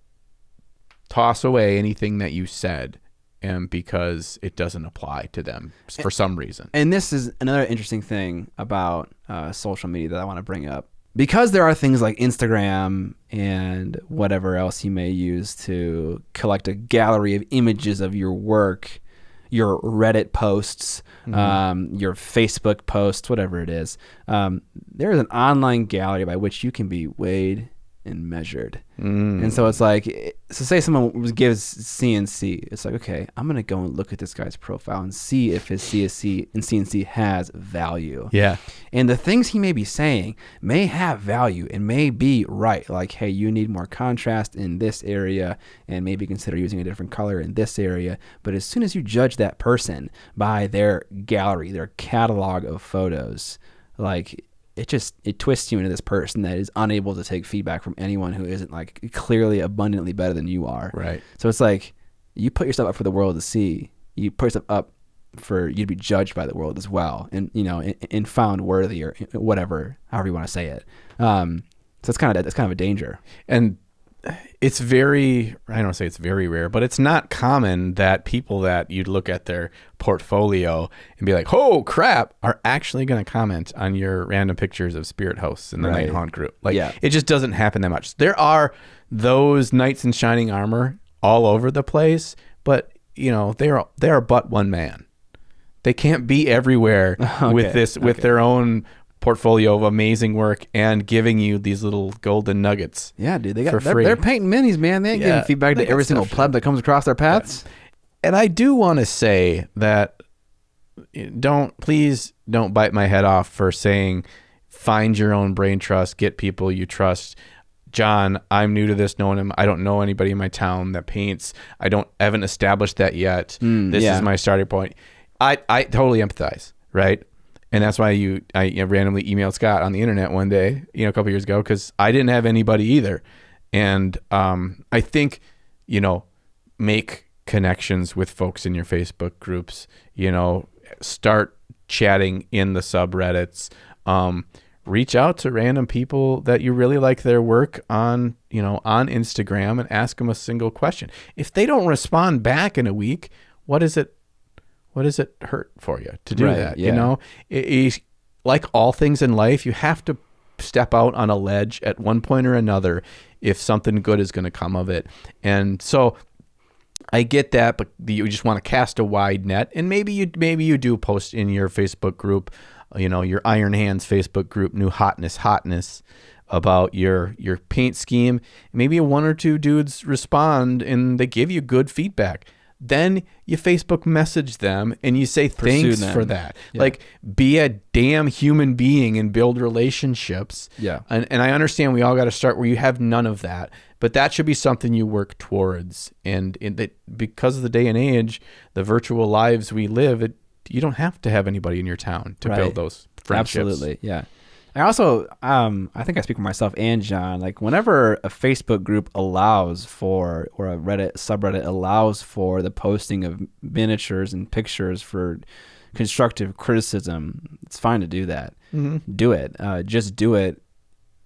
toss away anything that you said, and because it doesn't apply to them for some reason. And this is another interesting thing about social media that I want to bring up. because there are things like Instagram and whatever else you may use to collect a gallery of images of your work, your Reddit posts, your Facebook posts, whatever it is, there is an online gallery by which you can be weighed and measured. And so it's like, so say someone gives CNC, it's like, okay, I'm going to go and look at this guy's profile and see if his CSC and CNC has value. Yeah. And the things he may be saying may have value and may be right. Like, hey, you need more contrast in this area and maybe consider using a different color in this area. But as soon as you judge that person by their gallery, their catalog of photos, like, it twists you into this person that is unable to take feedback from anyone who isn't like clearly abundantly better than you are. Right. So it's like, you put yourself up for the world to see. You put yourself up for you to be judged by the world as well, and and found worthy, or whatever, however you want to say it. So it's kind of a danger. And it's very, I don't say it's very rare, but it's not common that people that you'd look at their portfolio and be like, oh crap, are actually going to comment on your random pictures of spirit hosts in the Night Haunt group. Like, it just doesn't happen that much. There are those knights in shining armor all over the place, but they are but one man. They can't be everywhere with their own portfolio of amazing work and giving you these little golden nuggets. Yeah, dude, they're painting minis, man. They ain't giving feedback to every single pleb that comes across their paths. Yeah. And I do want to say that please don't bite my head off for saying find your own brain trust, get people you trust. John, I'm new to this, I don't know anybody in my town that paints. I haven't established that yet. This is my starting point. I totally empathize, right? And that's why I randomly emailed Scott on the internet one day, a couple years ago, because I didn't have anybody either. And I think, make connections with folks in your Facebook groups, start chatting in the subreddits, reach out to random people that you really like their work on Instagram and ask them a single question. If they don't respond back in a week, what does it hurt for you to do that? Yeah. It's like all things in life, you have to step out on a ledge at one point or another if something good is going to come of it. And so I get that, but you just want to cast a wide net, and maybe you do post in your Facebook group, your Iron Hands Facebook group, New Hotness, about your paint scheme. Maybe one or two dudes respond and they give you good feedback. Then you Facebook message them and you say thanks for that. Yeah. Like, be a damn human being and build relationships. Yeah. And I understand we all got to start where you have none of that, but that should be something you work towards. And because of the day and age, the virtual lives we live, you don't have to have anybody in your town to build those friendships. Absolutely. Yeah. I also, I think I speak for myself and John, like whenever a Facebook group allows for, or a Reddit subreddit allows for the posting of miniatures and pictures for constructive criticism, it's fine to do that. Mm-hmm. Do it. Just do it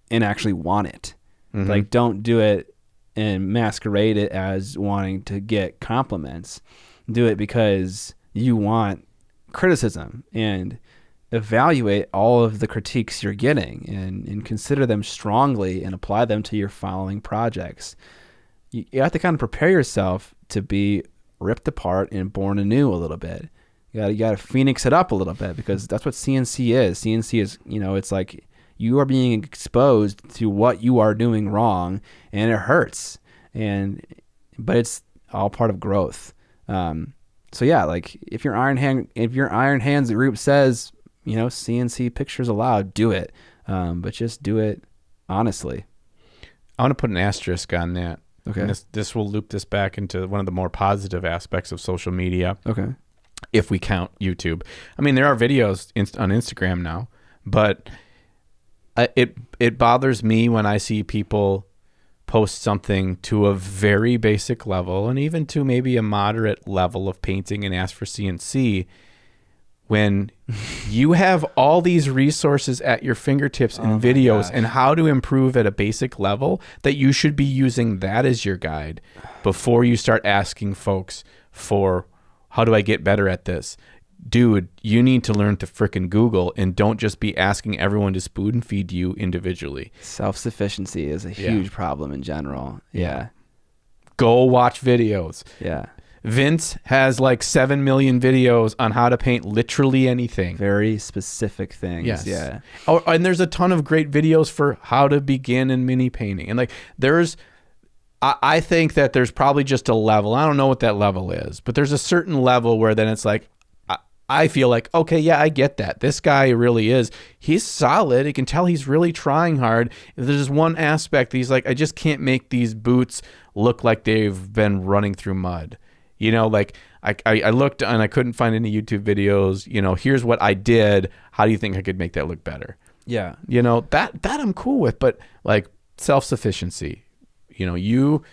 and actually want it. Mm-hmm. Like, don't do it and masquerade it as wanting to get compliments. Do it because you want criticism, and evaluate all of the critiques you're getting and consider them strongly and apply them to your following projects. You have to kind of prepare yourself to be ripped apart and born anew a little bit. You got to phoenix it up a little bit, because that's what CNC is. CNC is, it's like you are being exposed to what you are doing wrong, and it hurts. But it's all part of growth. So yeah, like if your Iron Hands group says, CNC pictures allowed, do it. But just do it honestly. I want to put an asterisk on that. Okay. And this will loop this back into one of the more positive aspects of social media. Okay. If we count YouTube. I mean, there are videos on Instagram now, but it bothers me when I see people post something to a very basic level, and even to maybe a moderate level of painting, and ask for CNC, when you have all these resources at your fingertips and videos and how to improve at a basic level, that you should be using that as your guide before you start asking folks for, how do I get better at this? dude, you need to learn to frickin' Google and don't just be asking everyone to spoon feed you individually. Self-sufficiency is a huge problem in general. Yeah. Go watch videos. Yeah. Vince has like 7 million videos on how to paint literally anything. Very specific things. Yes. Yeah. Oh, and there's a ton of great videos for how to begin in mini painting. And like I think that there's probably just a level. I don't know what that level is, but there's a certain level where then it's like, I feel like, okay, yeah, I get that. This guy really is. He's solid. You can tell he's really trying hard. There's one aspect that he's like, I just can't make these boots look like they've been running through mud. You know, like I looked and I couldn't find any YouTube videos. You know, here's what I did. How do you think I could make that look better? Yeah. You know, that I'm cool with, but like self-sufficiency, you know, you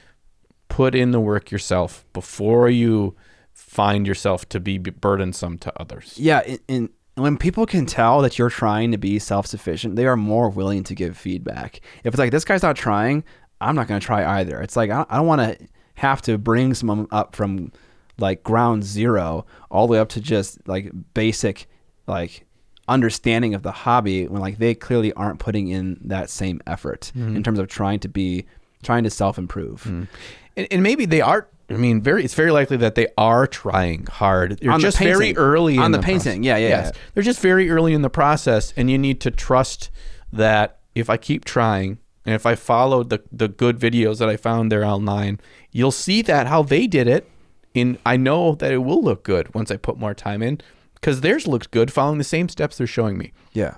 put in the work yourself before you find yourself to be burdensome to others. Yeah. And when people can tell that you're trying to be self-sufficient, they are more willing to give feedback. If it's like, this guy's not trying, I'm not going to try either. It's like, I don't want to have to bring someone up from like ground zero all the way up to just like basic like understanding of the hobby when like they clearly aren't putting in that same effort in terms of trying to self-improve. And maybe they are. I mean, it's very likely that they are trying hard. They're just very early on in the painting. process. Yeah. They're just very early in the process, and you need to trust that if I keep trying and if I followed the good videos that I found there online, you'll see that how they did it. And I know that it will look good once I put more time in because theirs looks good following the same steps they're showing me. Yeah.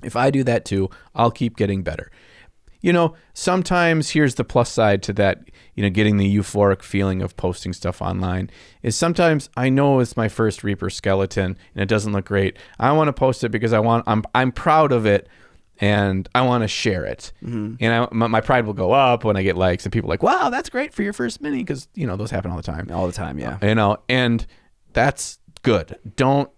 If I do that too, I'll keep getting better. You know, sometimes here's the plus side to that, you know, getting the euphoric feeling of posting stuff online is sometimes I know it's my first Reaper skeleton and it doesn't look great. I want to post it because I'm proud of it and I want to share it. And my pride will go up when I get likes and people are like, wow, that's great for your first mini. Cause you know, those happen all the time. All the time. Yeah. You know, and that's good. Don't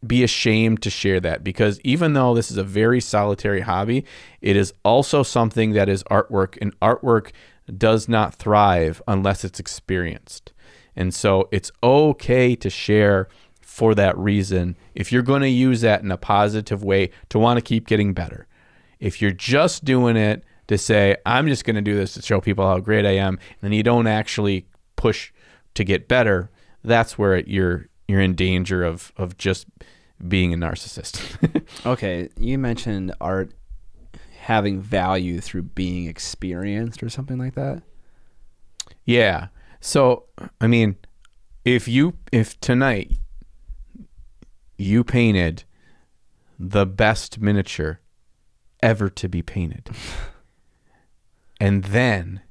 be ashamed to share that because even though this is a very solitary hobby, it is also something that is artwork, and artwork does not thrive unless it's experienced. And so it's okay to share for that reason if you're going to use that in a positive way to want to keep getting better. If you're just doing it to say, I'm just going to do this to show people how great I am, and you don't actually push to get better, that's where you're in danger of just being a narcissist. Okay, you mentioned art having value through being experienced or something like that. Yeah. So, I mean, if tonight you painted the best miniature ever to be painted, and then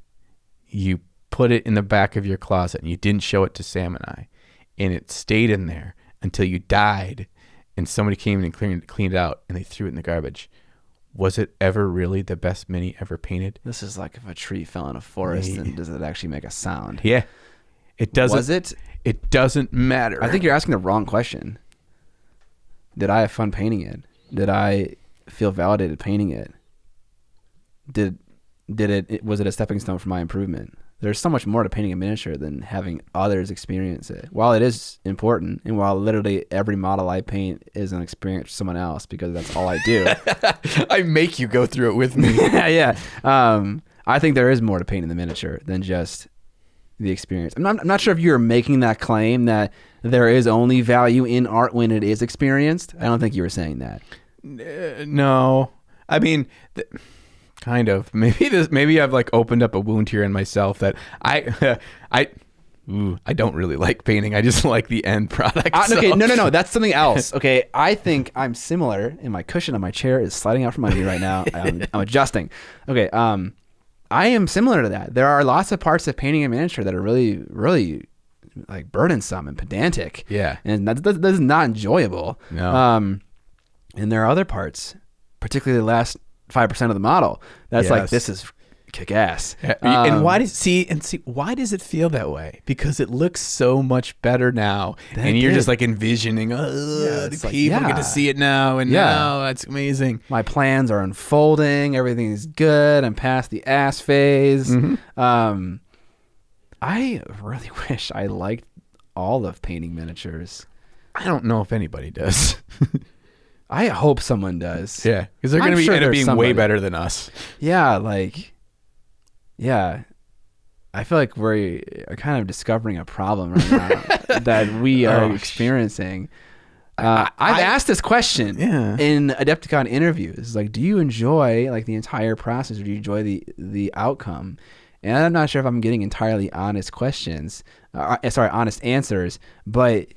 you put it in the back of your closet and you didn't show it to Sam and I, and it stayed in there until you died, and somebody came in and cleaned it out and they threw it in the garbage. Was it ever really the best mini ever painted? This is like if a tree fell in a forest and does it actually make a sound? Yeah. It doesn't. Was it? It doesn't matter. I think you're asking the wrong question. Did I have fun painting it? Did I feel validated painting it? Was it a stepping stone for my improvement? There's so much more to painting a miniature than having others experience it. While it is important, and while literally every model I paint is an experience for someone else because that's all I do. I make you go through it with me. Yeah. I think there is more to painting the miniature than just the experience. I'm not sure if you're making that claim that there is only value in art when it is experienced. I don't think you were saying that. No. I mean... Kind of. Maybe I've like opened up a wound here in myself that I don't really like painting. I just like the end product. Okay, no. That's something else. Okay, I think I'm similar, and my cushion on my chair is sliding out from under me right now. I'm adjusting. Okay, I am similar to that. There are lots of parts of painting a miniature that are really, really like burdensome and pedantic. Yeah, and that is not enjoyable. No. And there are other parts, particularly the last 5% of the model, that's like, this is kick-ass. And why does it feel that way? Because it looks so much better now, and you're just like envisioning, the people get to see it now, and now that's amazing. My plans are unfolding, everything's good, I'm past the ass phase. I really wish I liked all of painting miniatures. I don't know if anybody does. I hope someone does. Yeah, because they're going to end up being way better than us. Yeah, I feel like we're kind of discovering a problem right now that we are experiencing. I've asked this question in Adepticon interviews. Like, do you enjoy like the entire process, or do you enjoy the outcome? And I'm not sure if I'm getting entirely honest questions. Honest answers. But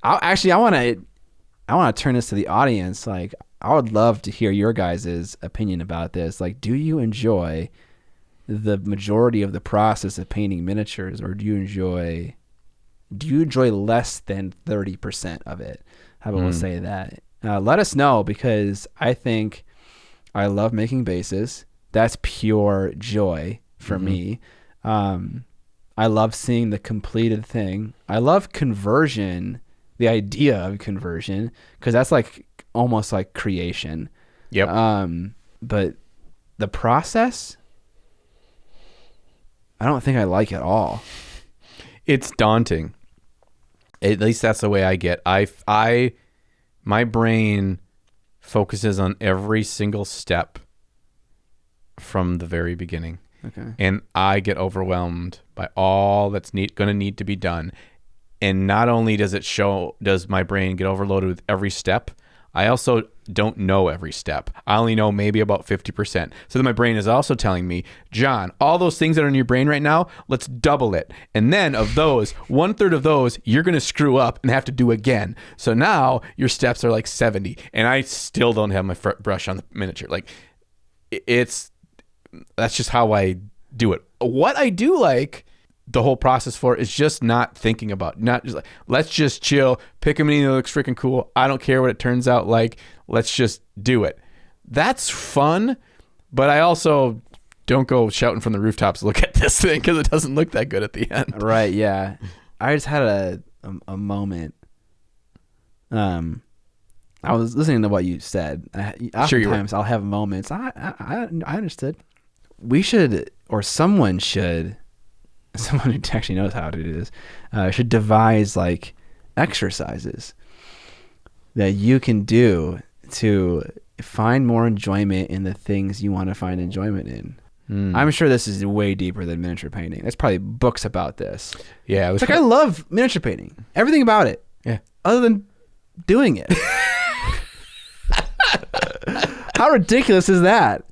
I want to turn this to the audience. Like, I would love to hear your guys' opinion about this. Like, do you enjoy the majority of the process of painting miniatures, or do you enjoy less than 30% of it? How about we'll say that? Let us know, because I think I love making bases. That's pure joy for me. I love seeing the completed thing. I love conversion, the idea of conversion, because that's like almost like creation. Yep. But the process, I don't think I like at all. It's daunting. At least that's the way I get. My brain focuses on every single step from the very beginning. Okay. And I get overwhelmed by all that's going to need to be done. And not only does my brain get overloaded with every step, I also don't know every step. I only know maybe about 50%. So then my brain is also telling me, John, all those things that are in your brain right now, let's double it. And then of those, 1/3 of those, you're going to screw up and have to do again. So now your steps are like 70. And I still don't have my brush on the miniature. Like, that's just how I do it. What I do like the whole process for is just not thinking about, not just like, let's just chill, pick a mini that looks freaking cool. I don't care what it turns out like. Let's just do it. That's fun, but I also don't go shouting from the rooftops, look at this thing, because it doesn't look that good at the end. Right, yeah. I just had a moment. I was listening to what you said. Oftentimes I'll have moments. I understood. We should, or someone who actually knows how to do this, should devise like exercises that you can do to find more enjoyment in the things you want to find enjoyment in. I'm sure this is way deeper than miniature painting. There's probably books about this. Yeah. It's like, I love miniature painting. Everything about it. Yeah. Other than doing it. How ridiculous is that?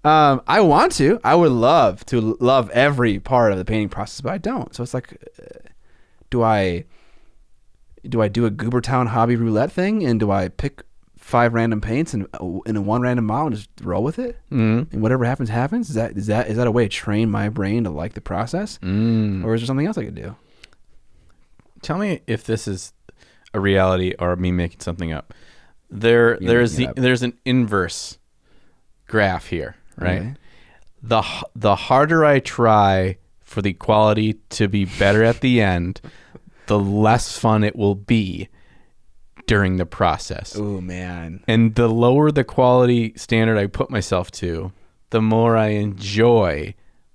I would love to love every part of the painting process, but I don't. So it's like, do I do a Goobertown hobby roulette thing, and do I pick 5 random paints and in a 1 random model and just roll with it? And whatever happens, happens. Is that a way to train my brain to like the process? Or is there something else I could do? Tell me if this is a reality or me making something up. There's an inverse graph here, right? Okay. The harder I try for the quality to be better at the end, the less fun it will be during the process. Oh man. And the lower the quality standard I put myself to, the more I enjoy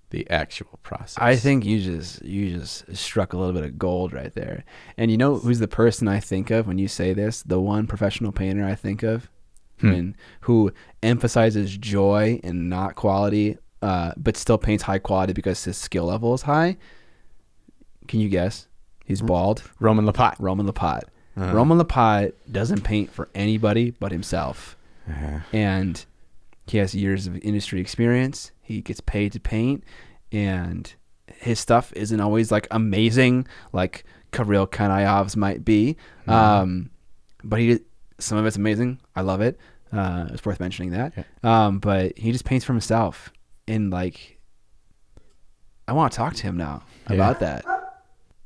the actual process. I think you just struck a little bit of gold right there. And you know who's the person I think of when you say this? The one professional painter I think of, who emphasizes joy and not quality, but still paints high quality because his skill level is high. Can you guess? He's bald. Roman Lapat. Roman Lapat doesn't paint for anybody but himself. And he has years of industry experience. He gets paid to paint, and his stuff isn't always like amazing like Kirill Kanayev's might be. But some of it's amazing. I love it. It's worth mentioning that. Yeah. But he just paints for himself. And like, I want to talk to him now about that.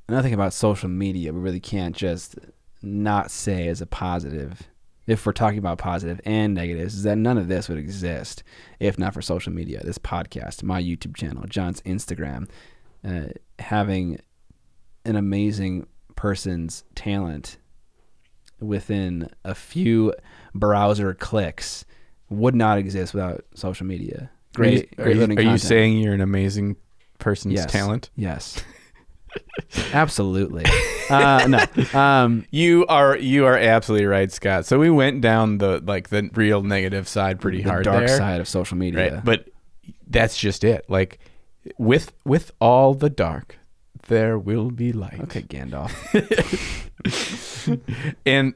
Another thing about social media, we really can't just not say as a positive, if we're talking about positive and negatives, is that none of this would exist if not for social media. This podcast, my YouTube channel, John's Instagram, having an amazing person's talent within a few browser clicks would not exist without social media. Great Are living content. you saying you're an amazing person's talent? Yes. Absolutely. No. You are absolutely right, Scott. So we went down the real negative side pretty hard, dark there, side of social media. right? But that's just it. Like with all the dark, there will be light. Okay, Gandalf. And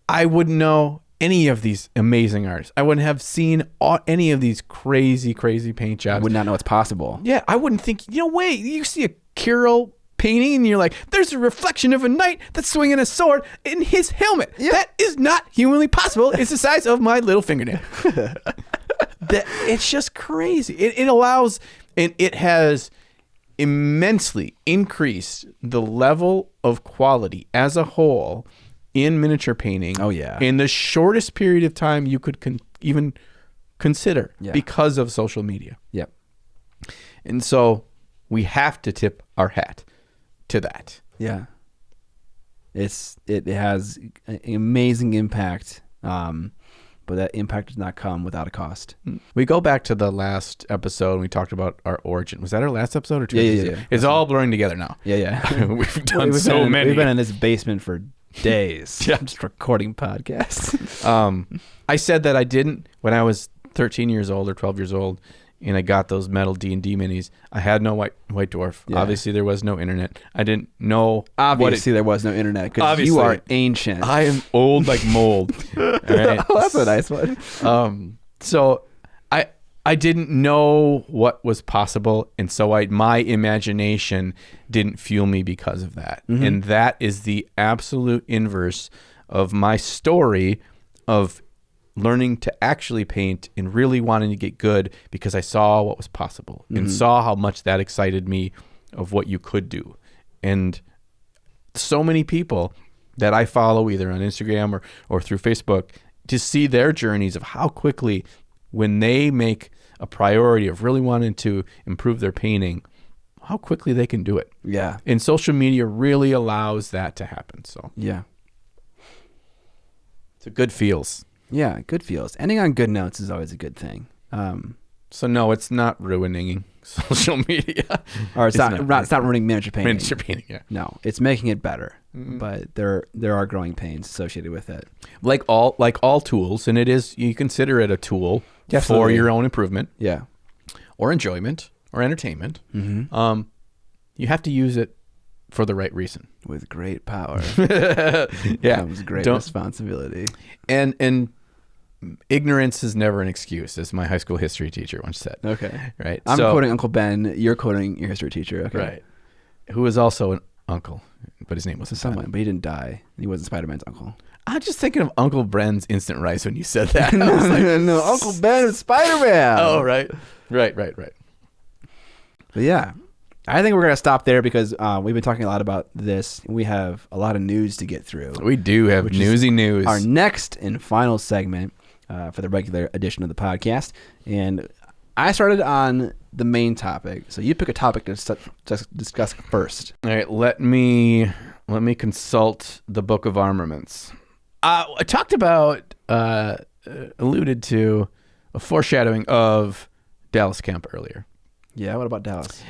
I wouldn't know any of these amazing artists. I wouldn't have seen any of these crazy paint jobs. I would not know it's possible. Yeah, I wouldn't think, wait, you see a Kirill painting and you're like, there's a reflection of a knight that's swinging a sword in his helmet. Yeah. That is not humanly possible. It's the size of my little fingernail. It's just crazy. It allows, and it has immensely increased the level of quality as a whole in miniature painting. Oh, yeah. In the shortest period of time you could even consider because of social media. Yep. And so we have to tip our hat to that. Yeah. It has an amazing impact, but that impact does not come without a cost. We go back to the last episode and we talked about our origin. Was that our last episode or two? Yeah. It's all blurring together now. Yeah. We've done so many. We've been in this basement for days. Just recording podcasts. I said that I didn't, when I was 13 years old or 12 years old, and I got those metal D&D minis, I had no white dwarf. Yeah. Obviously, there was no internet. I didn't know. Obviously, there was no internet because you are ancient. I am old like mold. All right? Oh, that's a nice one. So I didn't know what was possible, and so my imagination didn't fuel me because of that. Mm-hmm. And that is the absolute inverse of my story of learning to actually paint and really wanting to get good because I saw what was possible and saw how much that excited me of what you could do. And so many people that I follow either on Instagram or through Facebook to see their journeys of how quickly, when they make a priority of really wanting to improve their painting, how quickly they can do it. Yeah. And social media really allows that to happen. So yeah. It's a good feels. Yeah, good feels. Ending on good notes is always a good thing. So no, it's not ruining social media. Or it's not ruining miniature painting. Miniature painting, yeah. No, it's making it better. Mm-hmm. But there are growing pains associated with it. Like all tools, and you consider it a tool for your own improvement. Yeah. Or enjoyment or entertainment. Mm-hmm. You have to use it for the right reason. With great power comes great responsibility. And ignorance is never an excuse, as my high school history teacher once said. Okay. Right. I'm quoting Uncle Ben. You're quoting your history teacher. Okay. Right. Who was also an uncle, but his name wasn't someone, but he didn't die. He wasn't Spider-Man's uncle. I'm just thinking of Uncle Ben's instant rice when you said that. No, Uncle Ben is Spider-Man. Oh, right. Right. But yeah, I think we're going to stop there because we've been talking a lot about this. We have a lot of news to get through. We do have newsy news. Our next and final segment for the regular edition of the podcast. And I started on the main topic. So you pick a topic to discuss first. All right, let me consult the Book of Armaments. I talked about, alluded to a foreshadowing of Dallas Kemp earlier. Yeah, what about Dallas?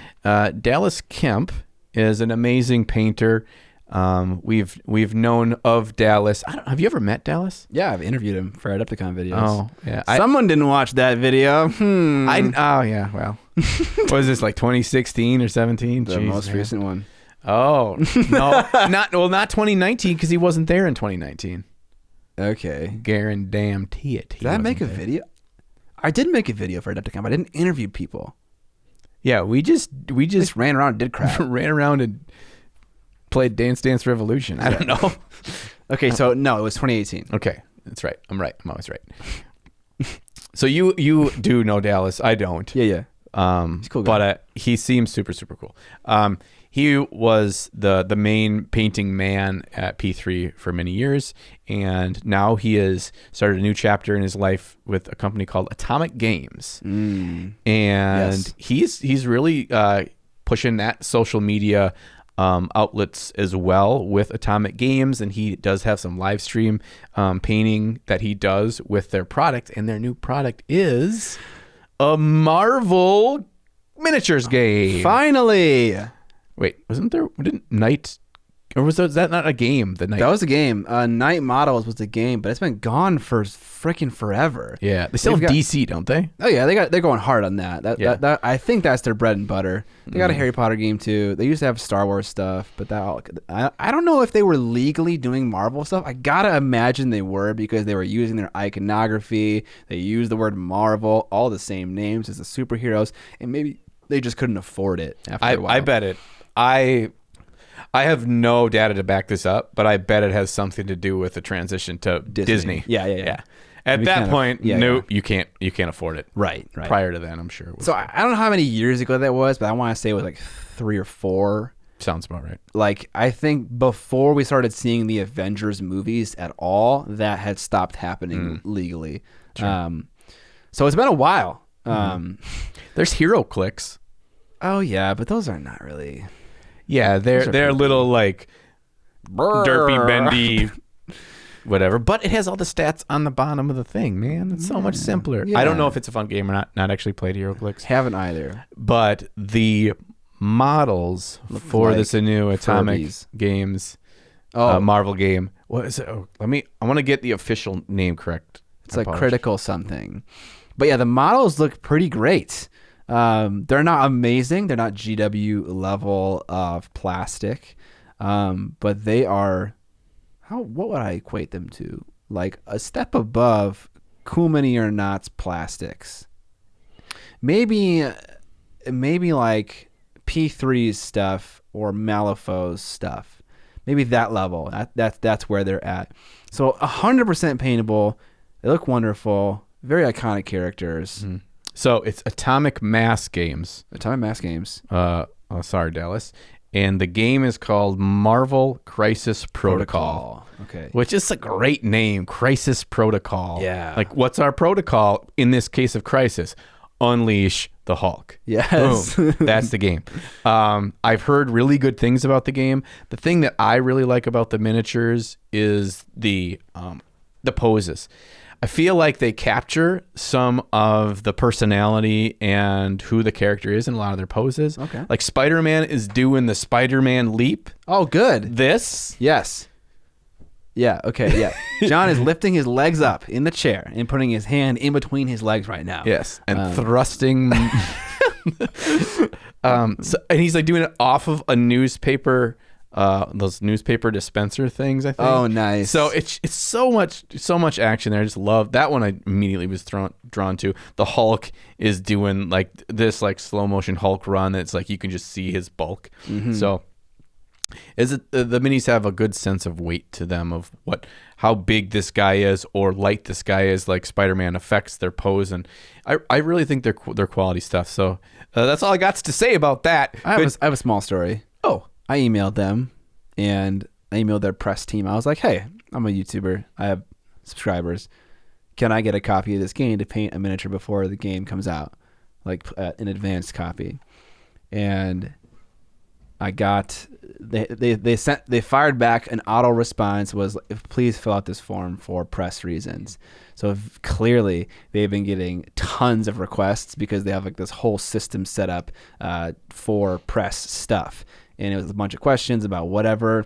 Dallas Kemp is an amazing painter. We've known of Dallas. Have you ever met Dallas? Yeah, I've interviewed him for Adepticon videos. Oh, yeah. Someone didn't watch that video. Oh, yeah. Well, what was this, like 2016 or 17? The most recent one. Oh, no, not 2019 because he wasn't there in 2019. Okay. Guarantee it. Did I make a video? I did make a video for Adepticon, but I didn't interview people. Yeah, we just ran around and did crap. Ran around and played Dance Dance Revolution. I don't know. Okay, so no, it was 2018. Okay, that's right. I'm right. I'm always right. So you do know Dallas. I don't. Yeah. He's cool guy. But he seems super, super cool. He was the main painting man at P3 for many years, and now he has started a new chapter in his life with a company called Atomic Games. And yes. he's really pushing that social media outlets as well with Atomic Games, and he does have some live stream painting that he does with their product, and their new product is a Marvel miniatures game. Finally. Wait, didn't Night, or was that not a game? The Night. That was a game. Night Models was a game, but it's been gone for freaking forever. Yeah, they still have DC, don't they? Oh yeah, they're going hard on that. That I think that's their bread and butter. They got a Harry Potter game too. They used to have Star Wars stuff, but I don't know if they were legally doing Marvel stuff. I gotta imagine they were, because they were using their iconography. They used the word Marvel, all the same names as the superheroes, and maybe they just couldn't afford it after a while. I bet it. I have no data to back this up, but I bet it has something to do with the transition to Disney. Yeah. At that point, nope, you can't afford it. Right. Prior to that, I'm sure it was. So I don't know how many years ago that was, but I want to say it was like 3 or 4. Sounds about right. Like, I think before we started seeing the Avengers movies at all, that had stopped happening legally. Sure. So it's been a while. There's Hero Clicks. Oh yeah, but those are not really. Yeah, they're little like derpy bendy whatever, but it has all the stats on the bottom of the thing, man. It's so much simpler. Yeah. I don't know if it's a fun game or not actually played HeroClix. Haven't either. But the models for like this new Atomic Furbies. Games Marvel game. What is it? I want to get the official name correct. It's like Critical something. But yeah, the models look pretty great. They're not amazing. They're not GW level of plastic. But they are, what would I equate them to? Like a step above Cool Mini or Not's plastics. Maybe like P3's stuff or Malifaux's stuff. Maybe that level. That's where they're at. So 100% paintable. They look wonderful. Very iconic characters. Mm-hmm. So it's Atomic Mass Games. Atomic Mass Games. Sorry, Dallas. And the game is called Marvel Crisis Protocol. Okay. Which is a great name, Crisis Protocol. Yeah. Like, what's our protocol in this case of Crisis? Unleash the Hulk. Yes. Boom. That's the game. I've heard really good things about the game. The thing that I really like about the miniatures is the poses. I feel like they capture some of the personality and who the character is in a lot of their poses. Okay. Like Spider-Man is doing the Spider-Man leap. Oh, good. This? Yes. Yeah, okay, yeah. John is lifting his legs up in the chair and putting his hand in between his legs right now. Yes, and thrusting. And he's like doing it off of a newspaper, those newspaper dispenser things, I think. Oh, nice. So it's so much action there. I just love that one. I immediately was drawn to. The Hulk is doing like this like slow motion Hulk run. It's like you can just see his bulk. Mm-hmm. So the minis have a good sense of weight to them of how big this guy is or light this guy is. Like Spider-Man affects their pose, and I really think they're quality stuff. So that's all I got to say about that. I have a small story. Oh. I emailed them, and I emailed their press team. I was like, hey, I'm a YouTuber. I have subscribers. Can I get a copy of this game to paint a miniature before the game comes out? Like an advanced copy. And I got, they fired back an auto response was, please fill out this form for press reasons. So clearly they've been getting tons of requests because they have like this whole system set up for press stuff. And it was a bunch of questions about whatever.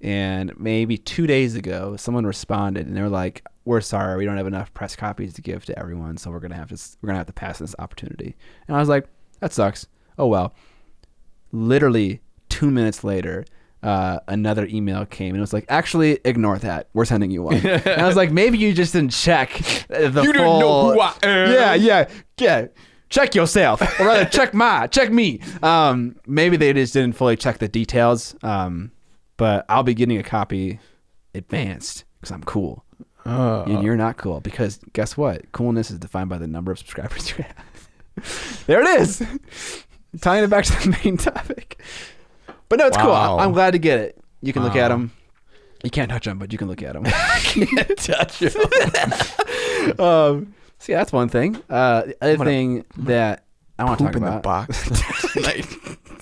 And maybe 2 days ago, someone responded, and they were like, "We're sorry, we don't have enough press copies to give to everyone, so we're gonna have to pass this opportunity." And I was like, "That sucks. Oh well." Literally 2 minutes later, another email came, and it was like, "Actually, ignore that. We're sending you one." And I was like, "Maybe you just didn't check the you full." didn't know who I am. Yeah. Check yourself, or rather, check me. Maybe they just didn't fully check the details. But I'll be getting a copy advanced because I'm cool, and you're not cool. Because guess what? Coolness is defined by the number of subscribers you have. There it is. Tying it back to the main topic. But no, it's cool. I'm glad to get it. You can look at them. You can't touch them, but you can look at them. Can't touch them. See, that's one thing. The other thing that I want to talk in about. the box.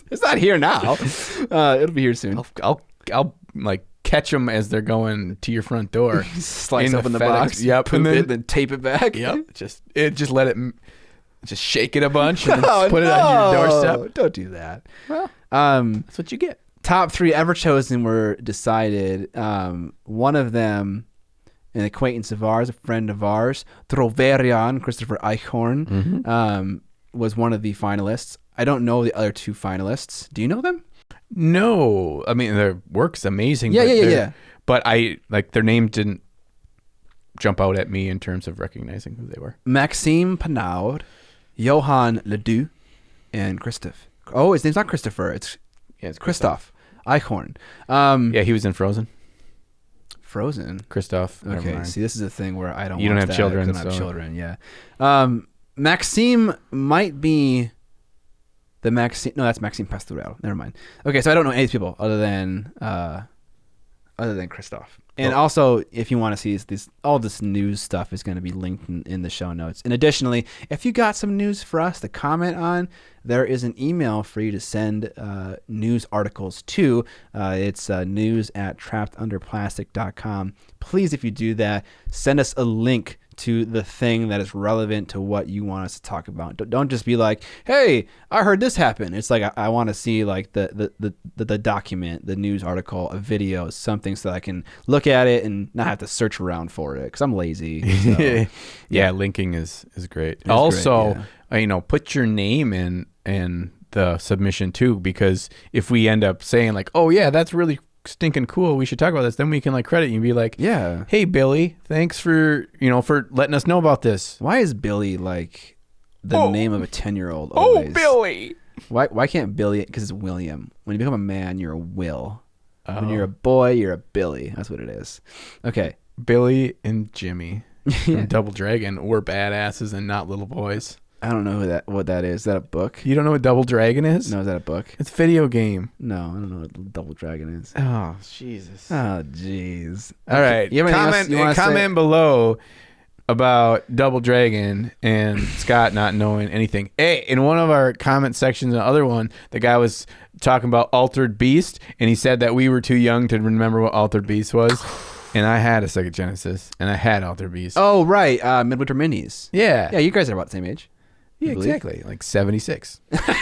It's not here now. It'll be here soon. I'll like catch them as they're going to your front door. Slice open the FedEx, box. Yep, and then tape it back. Yep. Just let it. Just shake it a bunch and then put it on your doorstep. Don't do that. Well, That's what you get. Top 3 ever chosen were decided. One of them, an acquaintance of ours, a friend of ours, Troverian, Christopher Eichhorn, was one of the finalists. I don't know the other 2 finalists. Do you know them? No, I mean their work's amazing. Yeah. But I their name didn't jump out at me in terms of recognizing who they were. Maxime Panaud, Johan Ledoux, and Christoph. Oh, his name's not Christopher. It's Christoph Eichhorn. Yeah, he was in Frozen. Frozen. Christoph. Okay. See, this is a thing where I don't. You don't watch have children. I don't have children. Yeah. Maxime might be the Maxime. No, that's Maxime Pastorel. Never mind. Okay, so I don't know any people other than Christoph. And also, if you want to see this, all this news stuff is going to be linked in the show notes. And additionally, if you got some news for us to comment on, there is an email for you to send news articles to. It's news@trappedunderplastic.com. Please, if you do that, send us a link to the thing that is relevant to what you want us to talk about. Don't just be like, hey, I heard this happen. It's like I want to see like the document, the news article, a video, something so that I can look at it and not have to search around for it because I'm lazy. So, yeah, linking is great. Also, put your name in the submission too, because if we end up saying like, oh yeah, that's really stinking cool, we should talk about this, then we can like credit you and be like, yeah, hey Billy, thanks for for letting us know about this. Why is Billy like the name of a 10-year-old always? Oh, Billy. Why can't Billy? Because it's William. When you become a man, you're a Will. When you're a boy, you're a Billy. That's what it is. Okay. Billy and Jimmy from Double Dragon were badasses and not little boys. I don't know what that is. Is that a book? You don't know what Double Dragon is? No, is that a book? It's a video game. No, I don't know what Double Dragon is. Oh, Jesus. Oh, jeez. All right. Comment below about Double Dragon and Scott not knowing anything. Hey, in one of our comment sections, the other one, the guy was talking about Altered Beast, and he said that we were too young to remember what Altered Beast was. And I had a Sega Genesis, and I had Altered Beast. Oh, right. Midwinter Minis. Yeah. Yeah, you guys are about the same age. Yeah, exactly. Like 76. You have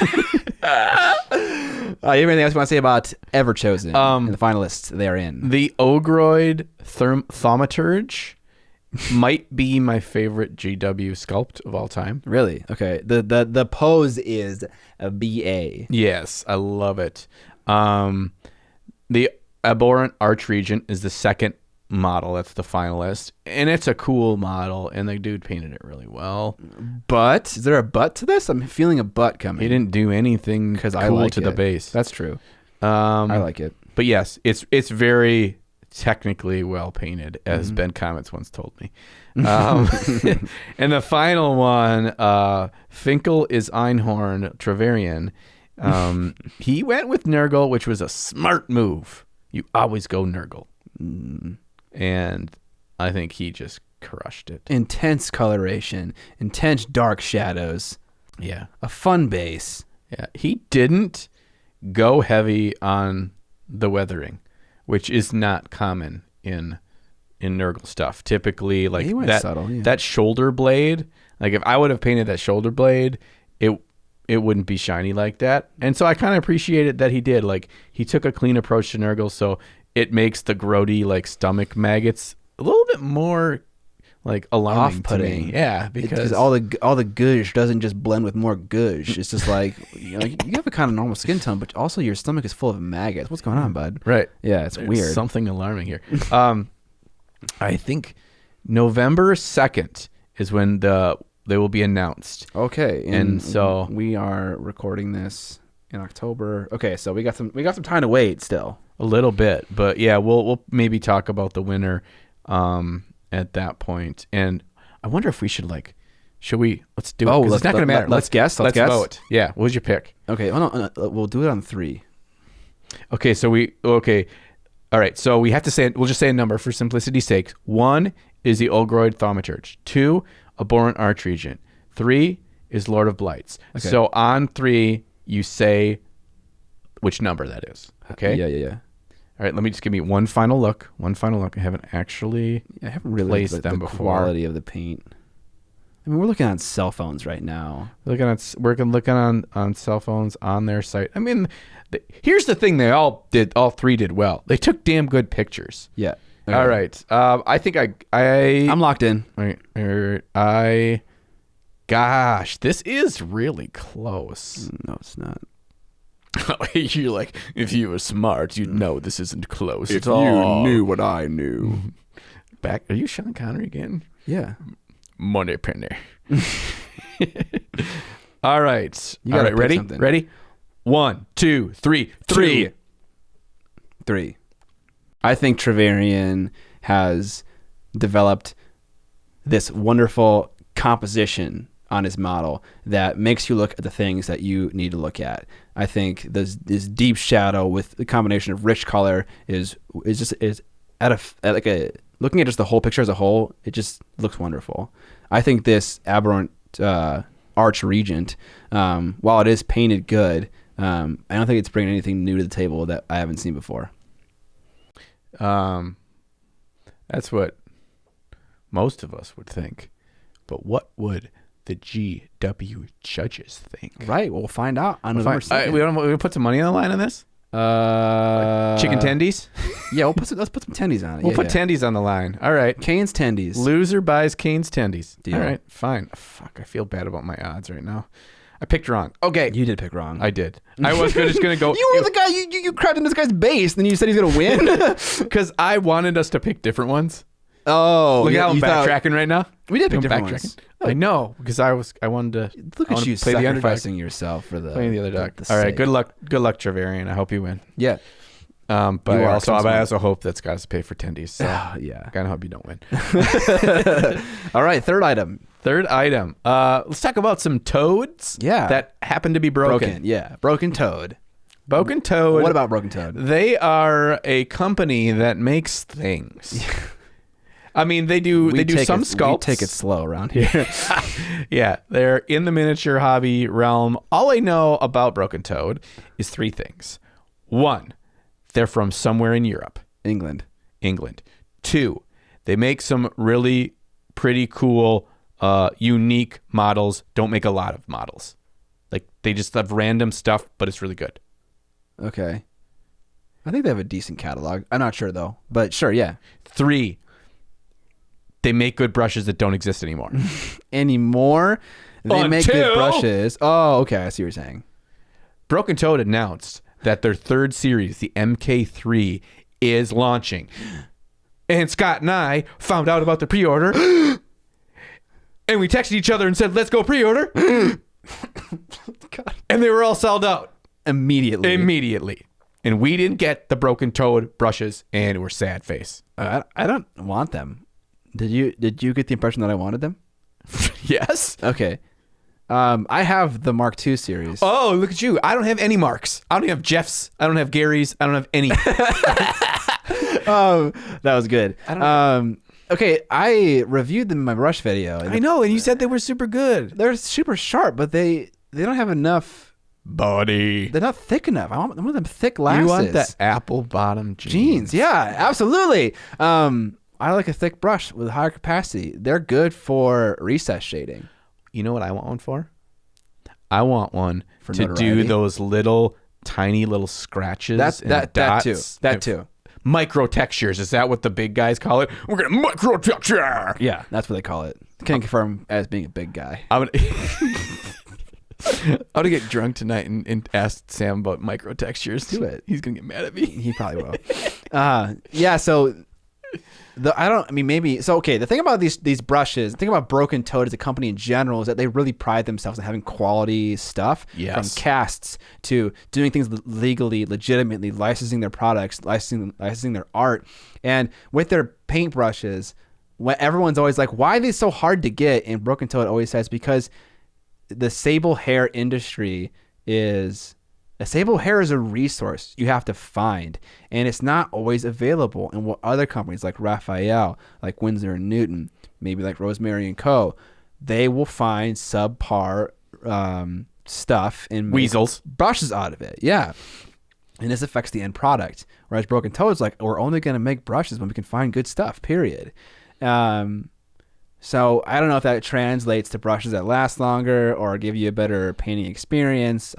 anything else you want to say about Ever Chosen and the finalists therein? The Ogroid Thaumaturge might be my favorite GW sculpt of all time. Really? Okay. The pose is a BA. Yes, I love it. The Abhorrent Archregent is the second model. That's the finalist, and it's a cool model, and the dude painted it really well. But is there a but to this? I'm feeling a but coming. He didn't do anything because cool I like to the base. That's true. I like it. But yes, it's very technically well painted, as Ben Comets once told me. And the final one, Finkel is Einhorn Traverian. He went with Nurgle, which was a smart move. You always go Nurgle. And I think he just crushed it. Intense coloration, intense dark shadows. Yeah. A fun base. Yeah. He didn't go heavy on the weathering, which is not common in Nurgle stuff. Typically, like he went subtle, that shoulder blade, like if I would have painted that shoulder blade, it wouldn't be shiny like that. And so I kind of appreciated that he did. Like he took a clean approach to Nurgle, so it makes the grody like stomach maggots a little bit more like alarming, off-putting. To me. Yeah, because all the gush doesn't just blend with more gush. It's just like you have a kind of normal skin tone, but also your stomach is full of maggots. What's going on, bud? Right. Yeah, it's weird. Something alarming here. I think November 2nd is when they will be announced. Okay, and so we are recording this in October. Okay, so we got some time to wait still. A little bit, but yeah, we'll maybe talk about the winner at that point. And I wonder if we should let's do it. It's not going to matter. Let's guess. Let's guess. Vote. Yeah. What was your pick? Okay. Hold on. We'll do it on 3. Okay. All right. So we have to say, we'll just say a number for simplicity's sake. 1 is the Ogroid Thaumaturge. 2, Abhorrent Archregent. 3 is Lord of Blights. Okay. So on 3, you say which number that is. Okay. Yeah. All right, let me just give me one final look. I haven't really placed them before. The quality of the paint. I mean, we're looking on cell phones right now. Looking on cell phones on their site. I mean, here's the thing: all three did well. They took damn good pictures. Yeah. Okay. All right. I think I'm locked in. Gosh, this is really close. No, it's not. You're like, if you were smart, you'd know this isn't close If at all. you knew what I knew. Are you Sean Connery again? Yeah. Money penny. All right. You gotta pick ready? something. Ready? 1, 2, 3. Three. I think Trevelyan has developed this wonderful composition on his model that makes you look at the things that you need to look at. I think this deep shadow with the combination of rich color is looking at just the whole picture as a whole, it just looks wonderful. I think this aberrant Arch Regent, while it is painted good, I don't think it's bringing anything new to the table that I haven't seen before. That's what most of us would think. But what would the GW judges think? Right. Well, we'll find out on November 2nd. We put some money on the line on this? Chicken tendies? Yeah, let's put some tendies on it. We'll put tendies on the line. All right. Cane's tendies. Loser buys Cane's tendies. Deal. All right, fine. Fuck, I feel bad about my odds right now. I picked wrong. Okay. You did pick wrong. I did. I was just going to go. You were the guy, you crapped in this guy's base, and then you said he's going to win? Because I wanted us to pick different ones. Oh. Look how I'm backtracking right now. We did pick different ones. I know, because I wanted to. Look at you play sacrificing yourself for playing the underdog. All right, good luck, Trevelyan. I hope you win. Yeah. But I also hope that's got us to pay for tendies. So yeah. Kind of hope you don't win. All right, third item. Let's talk about some toads. Yeah. That happen to be broken. Yeah. Broken toad. Broken toad. What about broken toad? They are a company that makes things. I mean, they do some sculpts. We take it slow around here. Yeah, they're in the miniature hobby realm. All I know about Broken Toad is 3 things. 1, they're from somewhere in Europe. England. 2, they make some really pretty cool, unique models. Don't make a lot of models. Like, they just have random stuff, but it's really good. Okay. I think they have a decent catalog. I'm not sure, though. But sure, yeah. 3, they make good brushes that don't exist anymore. They make good brushes. Oh, okay. I see what you're saying. Broken Toad announced that their 3rd series, the MK3, is launching. And Scott and I found out about the pre-order. And we texted each other and said, let's go pre-order. And they were all sold out. Immediately. And we didn't get the Broken Toad brushes, and we're sad face. I don't want them. Did you get the impression that I wanted them? Yes. Okay. I have the Mark II series. Oh, look at you. I don't have any Marks. I don't have Jeff's. I don't have Gary's. I don't have any. That was good. Okay, I reviewed them in my brush video. I know, and you said they were super good. They're super sharp, but they don't have enough body. They're not thick enough. I want them thick lasses. You want the apple bottom jeans. Yeah, absolutely. I like a thick brush with higher capacity. They're good for recess shading. You know what I want one for? I want one for to do those little tiny little scratches and dots. That too. Micro textures. Is that what the big guys call it? We're gonna micro texture. Yeah, that's what they call it. Can confirm as being a big guy. I'm gonna get drunk tonight and ask Sam about micro textures. Do it. He's gonna get mad at me. He probably will. Yeah. So. The thing about these brushes, the thing about Broken Toad as a company in general is that they really pride themselves on having quality stuff. Yes. From casts to doing things legally, legitimately, licensing their products, licensing their art. And with their paint brushes, everyone's always like, why are they so hard to get? And Broken Toad always says, because the sable hair industry is... A sable hair is a resource you have to find, and it's not always available. And what other companies like Raphael, like Winsor & Newton, maybe like Rosemary & Co., they will find subpar stuff and weasels brushes out of it. Yeah. And this affects the end product. Whereas Broken Toad's like, we're only going to make brushes when we can find good stuff, period. So I don't know if that translates to brushes that last longer or give you a better painting experience.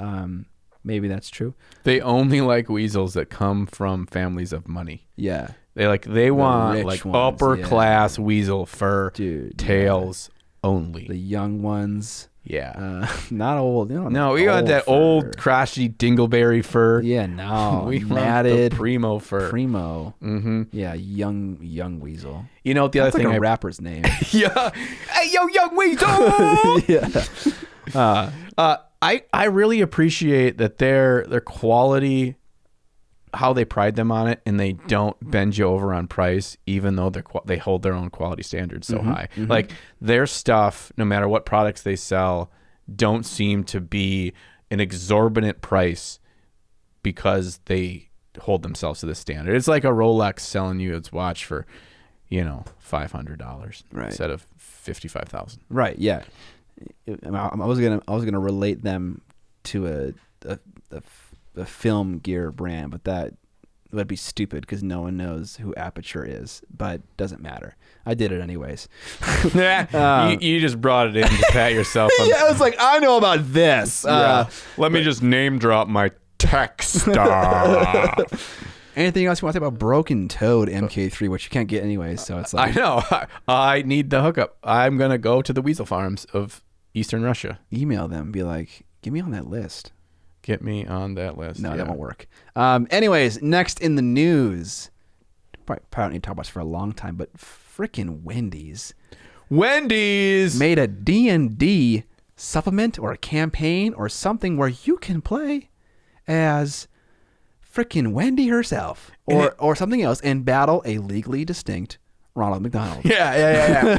Maybe that's true. They only like weasels that come from families of money. Yeah. They want like ones, upper class weasel fur, dude, tails only. The young ones. Yeah. Not old. You know, No, we got that fur. old crotchety dingleberry fur. Yeah, no. We matted want the primo fur. Primo. Mm-hmm. Yeah, young weasel. You know what the other thing? Like a rapper's name. Yeah. Hey, yo, young weasel. Yeah. I really appreciate that their quality, how they pride them on it, and they don't bend you over on price, even though they hold their own quality standards so high. Mm-hmm. Like their stuff, no matter what products they sell, don't seem to be an exorbitant price because they hold themselves to this standard. It's like a Rolex selling you its watch for, $500 instead of $55,000. Right. Yeah. I was gonna relate them to a film gear brand, but that would be stupid because no one knows who Aperture is. But doesn't matter. I did it anyways. You just brought it in to pat yourself on. Yeah, I was like, I know about this. Let me just name drop my tech star. Anything else you want to say about Broken Toad MK3, which you can't get anyways? So it's like I know. I need the hookup. I'm gonna go to the weasel farms of Eastern Russia. Email them, be like, get me on that list. Get me on that list. No, that won't work. Anyways, next in the news, probably don't need to talk about this for a long time, but freaking Wendy's made a D&D supplement or a campaign or something where you can play as freaking Wendy herself or something else and battle a legally distinct Ronald McDonald. Yeah.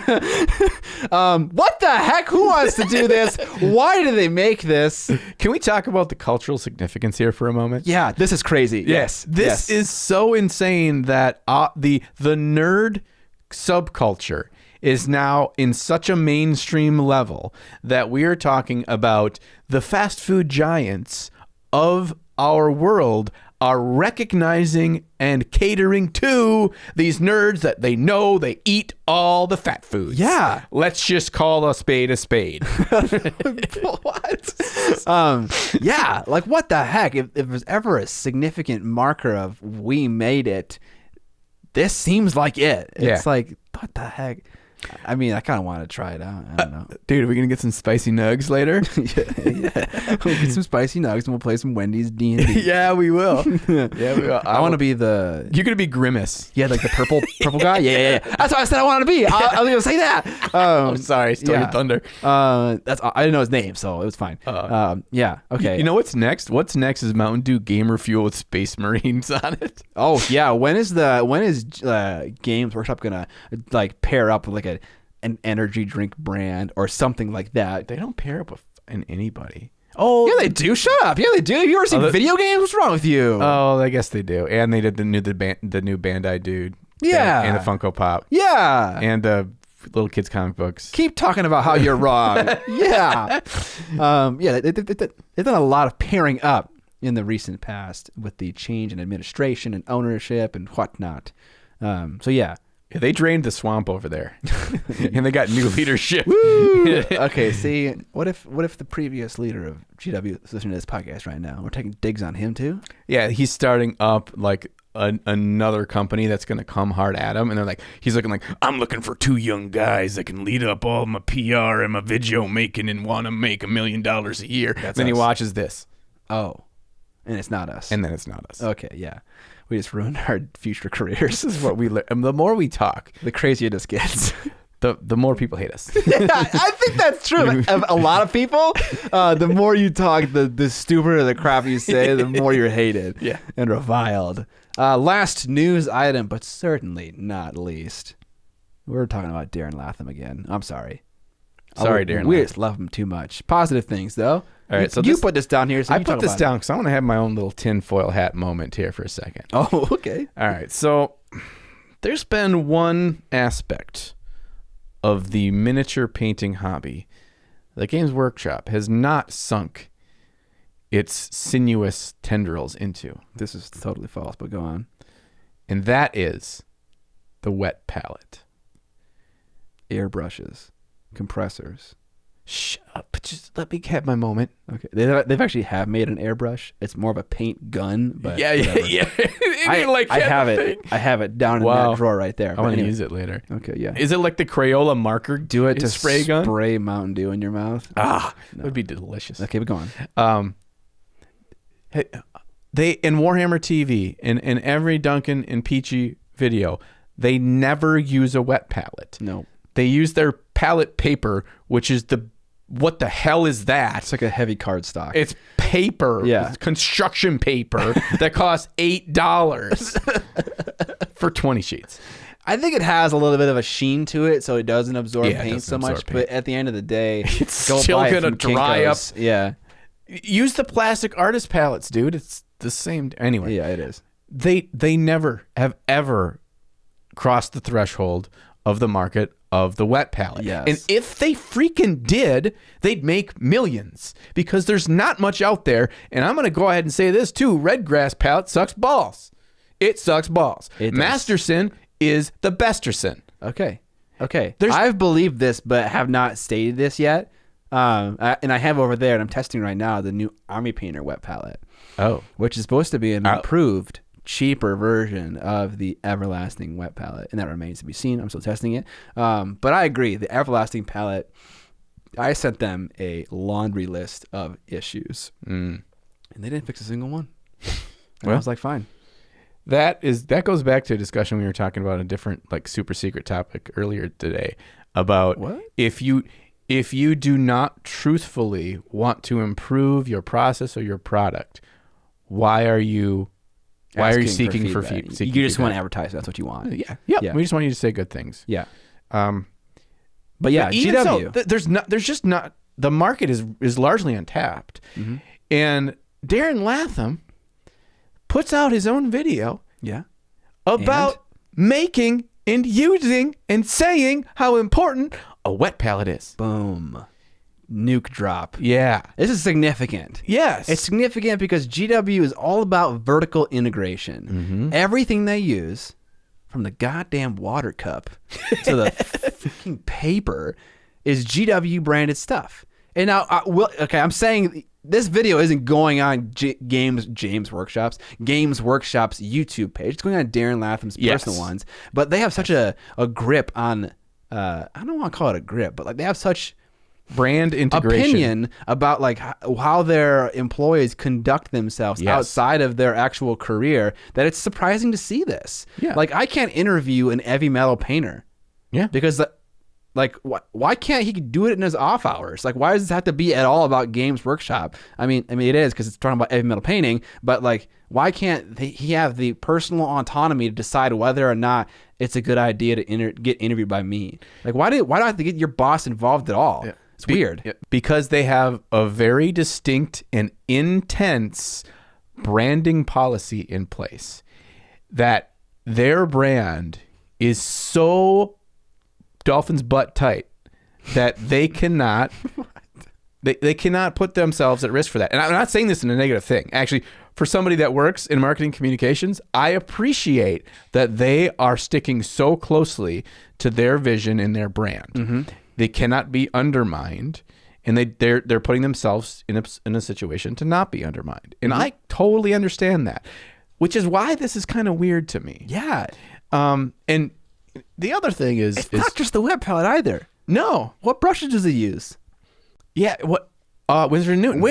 What the heck? Who wants to do this? Why do they make this? Can we talk about the cultural significance here for a moment? Yeah, this is crazy. Yes. This is so insane that the nerd subculture is now in such a mainstream level that we are talking about the fast food giants of our world are recognizing and catering to these nerds that they know they eat all the fat foods. Yeah. Let's just call a spade a spade. What? Yeah. Like, what the heck? If there's ever a significant marker of we made it, this seems like it. It's like, what the heck? I mean, I kind of want to try it out. I don't know. Dude, are we going to get some spicy nugs later? Yeah. We'll get some spicy nugs and we'll play some Wendy's D&D. Yeah, we will. Yeah, we will. I want to be the... You're going to be Grimace. Yeah, like the purple guy? Yeah. That's what I said I wanted to be. I was going to say that. I'm sorry. Stole your thunder. I didn't know his name, so it was fine. Yeah, okay. You know what's next? What's next is Mountain Dew Gamer Fuel with Space Marines on it. Oh, yeah. When is Games Workshop going to like pair up with like an energy drink brand or something like that? They don't pair up with anybody. Oh, yeah, they do. Shut up. Yeah, they do. Have you ever seen video games? What's wrong with you? Oh, I guess they do. And they did the new Bandai dude. Yeah, and the Funko Pop. Yeah, and the little kids comic books. Keep talking about how you're wrong. Yeah, yeah. They've done a lot of pairing up in the recent past with the change in administration and ownership and whatnot. So yeah. Yeah, they drained the swamp over there, and they got new leadership. Okay, see, what if the previous leader of GW is listening to this podcast right now? We're taking digs on him too. Yeah, he's starting up like another company that's going to come hard at him, and they're like, he's looking like, I'm looking for 2 young guys that can lead up all my PR and my video making and want to make $1 million a year. Then he watches this. Oh, and it's not us. And then it's not us. Okay, yeah. We just ruined our future careers. This is what we learn. The more we talk, the crazier this gets. The more people hate us. Yeah, I think that's true. Of a lot of people, the more you talk, the stupider the crap you say, the more you're hated and reviled. Last news item, but certainly not least. We're talking about Darren Latham again. I'm sorry. Sorry, Darren. We just love him too much. Positive things, though. All right, so you put this down here. So I put this down because I want to have my own little tinfoil hat moment here for a second. Oh, okay. All right. So there's been one aspect of the miniature painting hobby that Games Workshop has not sunk its sinuous tendrils into. This is totally false, but go on. And that is the wet palette. airbrushes, compressors. Shut up. Just let me have my moment. Okay, they've actually have made an airbrush. It's more of a paint gun, but Yeah. I have it. I have it down in that drawer right there. I want to use it later. Okay, yeah. Is it like the Crayola marker? Do it to spray gun? Spray Mountain Dew in your mouth. That would be delicious. Okay, keep going. They in Warhammer TV in every Duncan and Peachy video, they never use a wet palette. No. They use their palette paper, which is what the hell is that? It's like a heavy cardstock. It's paper. Yeah. It's construction paper that costs $8 for 20 sheets. I think it has a little bit of a sheen to it, so it doesn't absorb Yeah, it paint doesn't so much. absorb paint. But at the end of the day, It's still buy it gonna from dry Kinko's. up. Yeah, Use the plastic artist palettes, dude. It's the same. Anyway, yeah, it is. They never have ever crossed the threshold of the market of the wet palette. Yes. And if they freaking did, they'd make millions because there's not much out there. And I'm going to go ahead and say this too. Red grass palette sucks balls. It sucks balls. It does. Masterson is the besterson. Okay. I've believed this, but have not stated this yet. And I have over there, and I'm testing right now the new Army Painter wet palette. Oh. Which is supposed to be an improved, cheaper version of the Everlasting wet palette, and that remains to be seen. I'm still testing it. But I agree. The Everlasting palette, I sent them a laundry list of issues, and they didn't fix a single one. And I was like, fine. That goes back to a discussion we were talking about, a different like super secret topic earlier today about what? If you do not truthfully want to improve your process or your product, why are you seeking for feedback? You just want to advertise. That's what you want. Yeah. We just want you to say good things. Yeah. But yeah, even GW. there's just not, the market is largely untapped. Mm-hmm. And Darren Latham puts out his own video about making and using and saying how important a wet palette is. Boom. Nuke drop. Yeah. This is significant. Yes. It's significant because GW is all about vertical integration. Mm-hmm. Everything they use, from the goddamn water cup to the freaking paper, is GW branded stuff. And now, I'm saying this video isn't going on Games Workshop's YouTube page. It's going on Darren Latham's personal ones. But they have such a grip on, I don't want to call it a grip, but like they have such brand integration opinion about like how their employees conduct themselves outside of their actual career that it's surprising to see this. Yeah. Like I can't interview an heavy metal painter. Yeah. Because like why can't he do it in his off hours? Like why does this have to be at all about Games Workshop? I mean it is because it's talking about heavy metal painting, but like why can't he have the personal autonomy to decide whether or not it's a good idea to get interviewed by me? Like why do I have to get your boss involved at all? Yeah. It's weird. Because they have a very distinct and intense branding policy in place that their brand is so Dolphins butt tight that they cannot they cannot put themselves at risk for that. And I'm not saying this in a negative thing. Actually, for somebody that works in marketing communications, I appreciate that they are sticking so closely to their vision and their brand. Mm-hmm. They cannot be undermined, and they're putting themselves in a situation to not be undermined. And I totally understand that, which is why this is kind of weird to me. Yeah. And the other thing is... It's not just the wet palette either. No. What brushes does he use? Yeah, what... Winsor & Newton.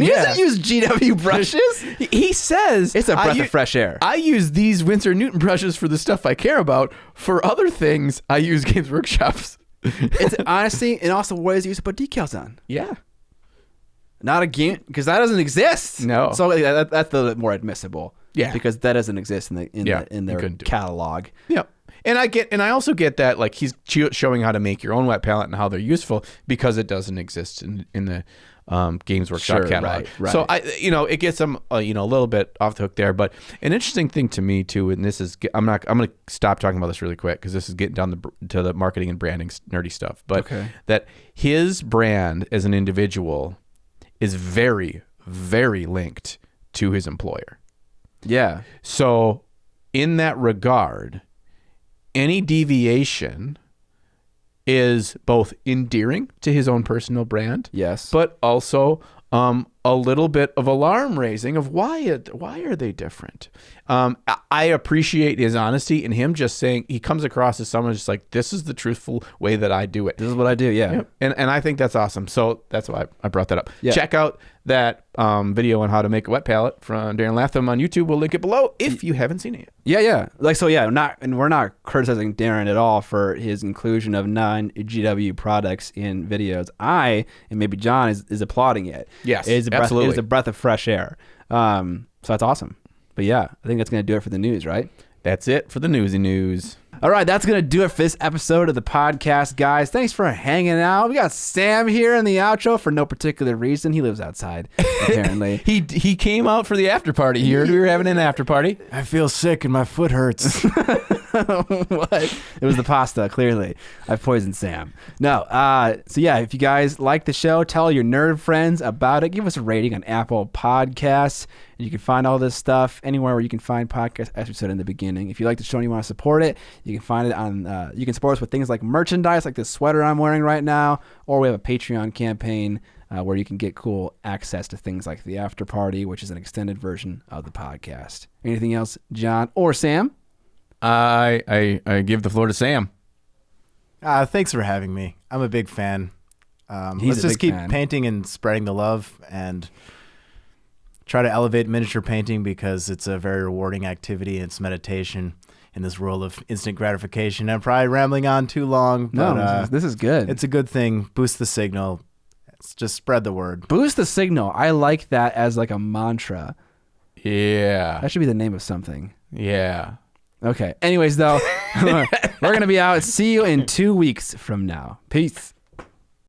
He doesn't use GW brushes. He says... It's a breath of fresh air. I use these Winsor & Newton brushes for the stuff I care about. For other things, I use Games Workshop's. It's honestly, and also ways you used to put decals on. Yeah. Not a game, because that doesn't exist. No. So that's a little bit more admissible. Yeah. Because that doesn't exist in their catalog. Yep. And I also get that, like, he's showing how to make your own wet palette and how they're useful because it doesn't exist in the Games Workshop catalog. Right. So it gets them a little bit off the hook there. But an interesting thing to me too, and this is I'm going to stop talking about this really quick because this is getting down to the marketing and branding nerdy stuff. But that his brand as an individual is very, very linked to his employer. Yeah. So in that regard, any deviation is both endearing to his own personal brand, Yes. but also a little bit of alarm raising of why are they different. I appreciate his honesty and him just saying, he comes across as someone just like, this is the truthful way that I do it. This is what I do. Yeah. Yep. And I think that's awesome. So that's why I brought that up. Yeah. Check out that video on how to make a wet palette from Darren Latham on YouTube. We'll link it below if you haven't seen it yet. Yeah, yeah. We're not criticizing Darren at all for his inclusion of non-GW products in videos. I, and maybe John, is applauding it. Yes, it is absolutely. It is a breath of fresh air. So that's awesome. But yeah, I think that's going to do it for the news, right? That's it for the newsy news. All right, that's going to do it for this episode of the podcast, guys. Thanks for hanging out. We got Sam here in the outro for no particular reason. He lives outside, apparently. He came out for the after party here. We were having an after party. I feel sick and my foot hurts. What? It was the pasta, clearly. I've poisoned Sam. No. So yeah, if you guys like the show, tell your nerd friends about it. Give us a rating on Apple Podcasts. You can find all this stuff anywhere where you can find podcasts, as we said in the beginning. If you like the show and you want to support it, you can find it on, you can support us with things like merchandise, like this sweater I'm wearing right now, or we have a Patreon campaign where you can get cool access to things like the after party, which is an extended version of the podcast. Anything else, John or Sam? I give the floor to Sam. Thanks for having me. I'm a big fan. Let's just keep painting and spreading the love and try to elevate miniature painting because it's a very rewarding activity and it's meditation in this world of instant gratification. I'm probably rambling on too long, but no, this is good. It's a good thing. Boost the signal. Just spread the word. Boost the signal. I like that as like a mantra. Yeah. That should be the name of something. Yeah. Okay. Anyways, though, we're going to be out. See you in 2 weeks from now. Peace.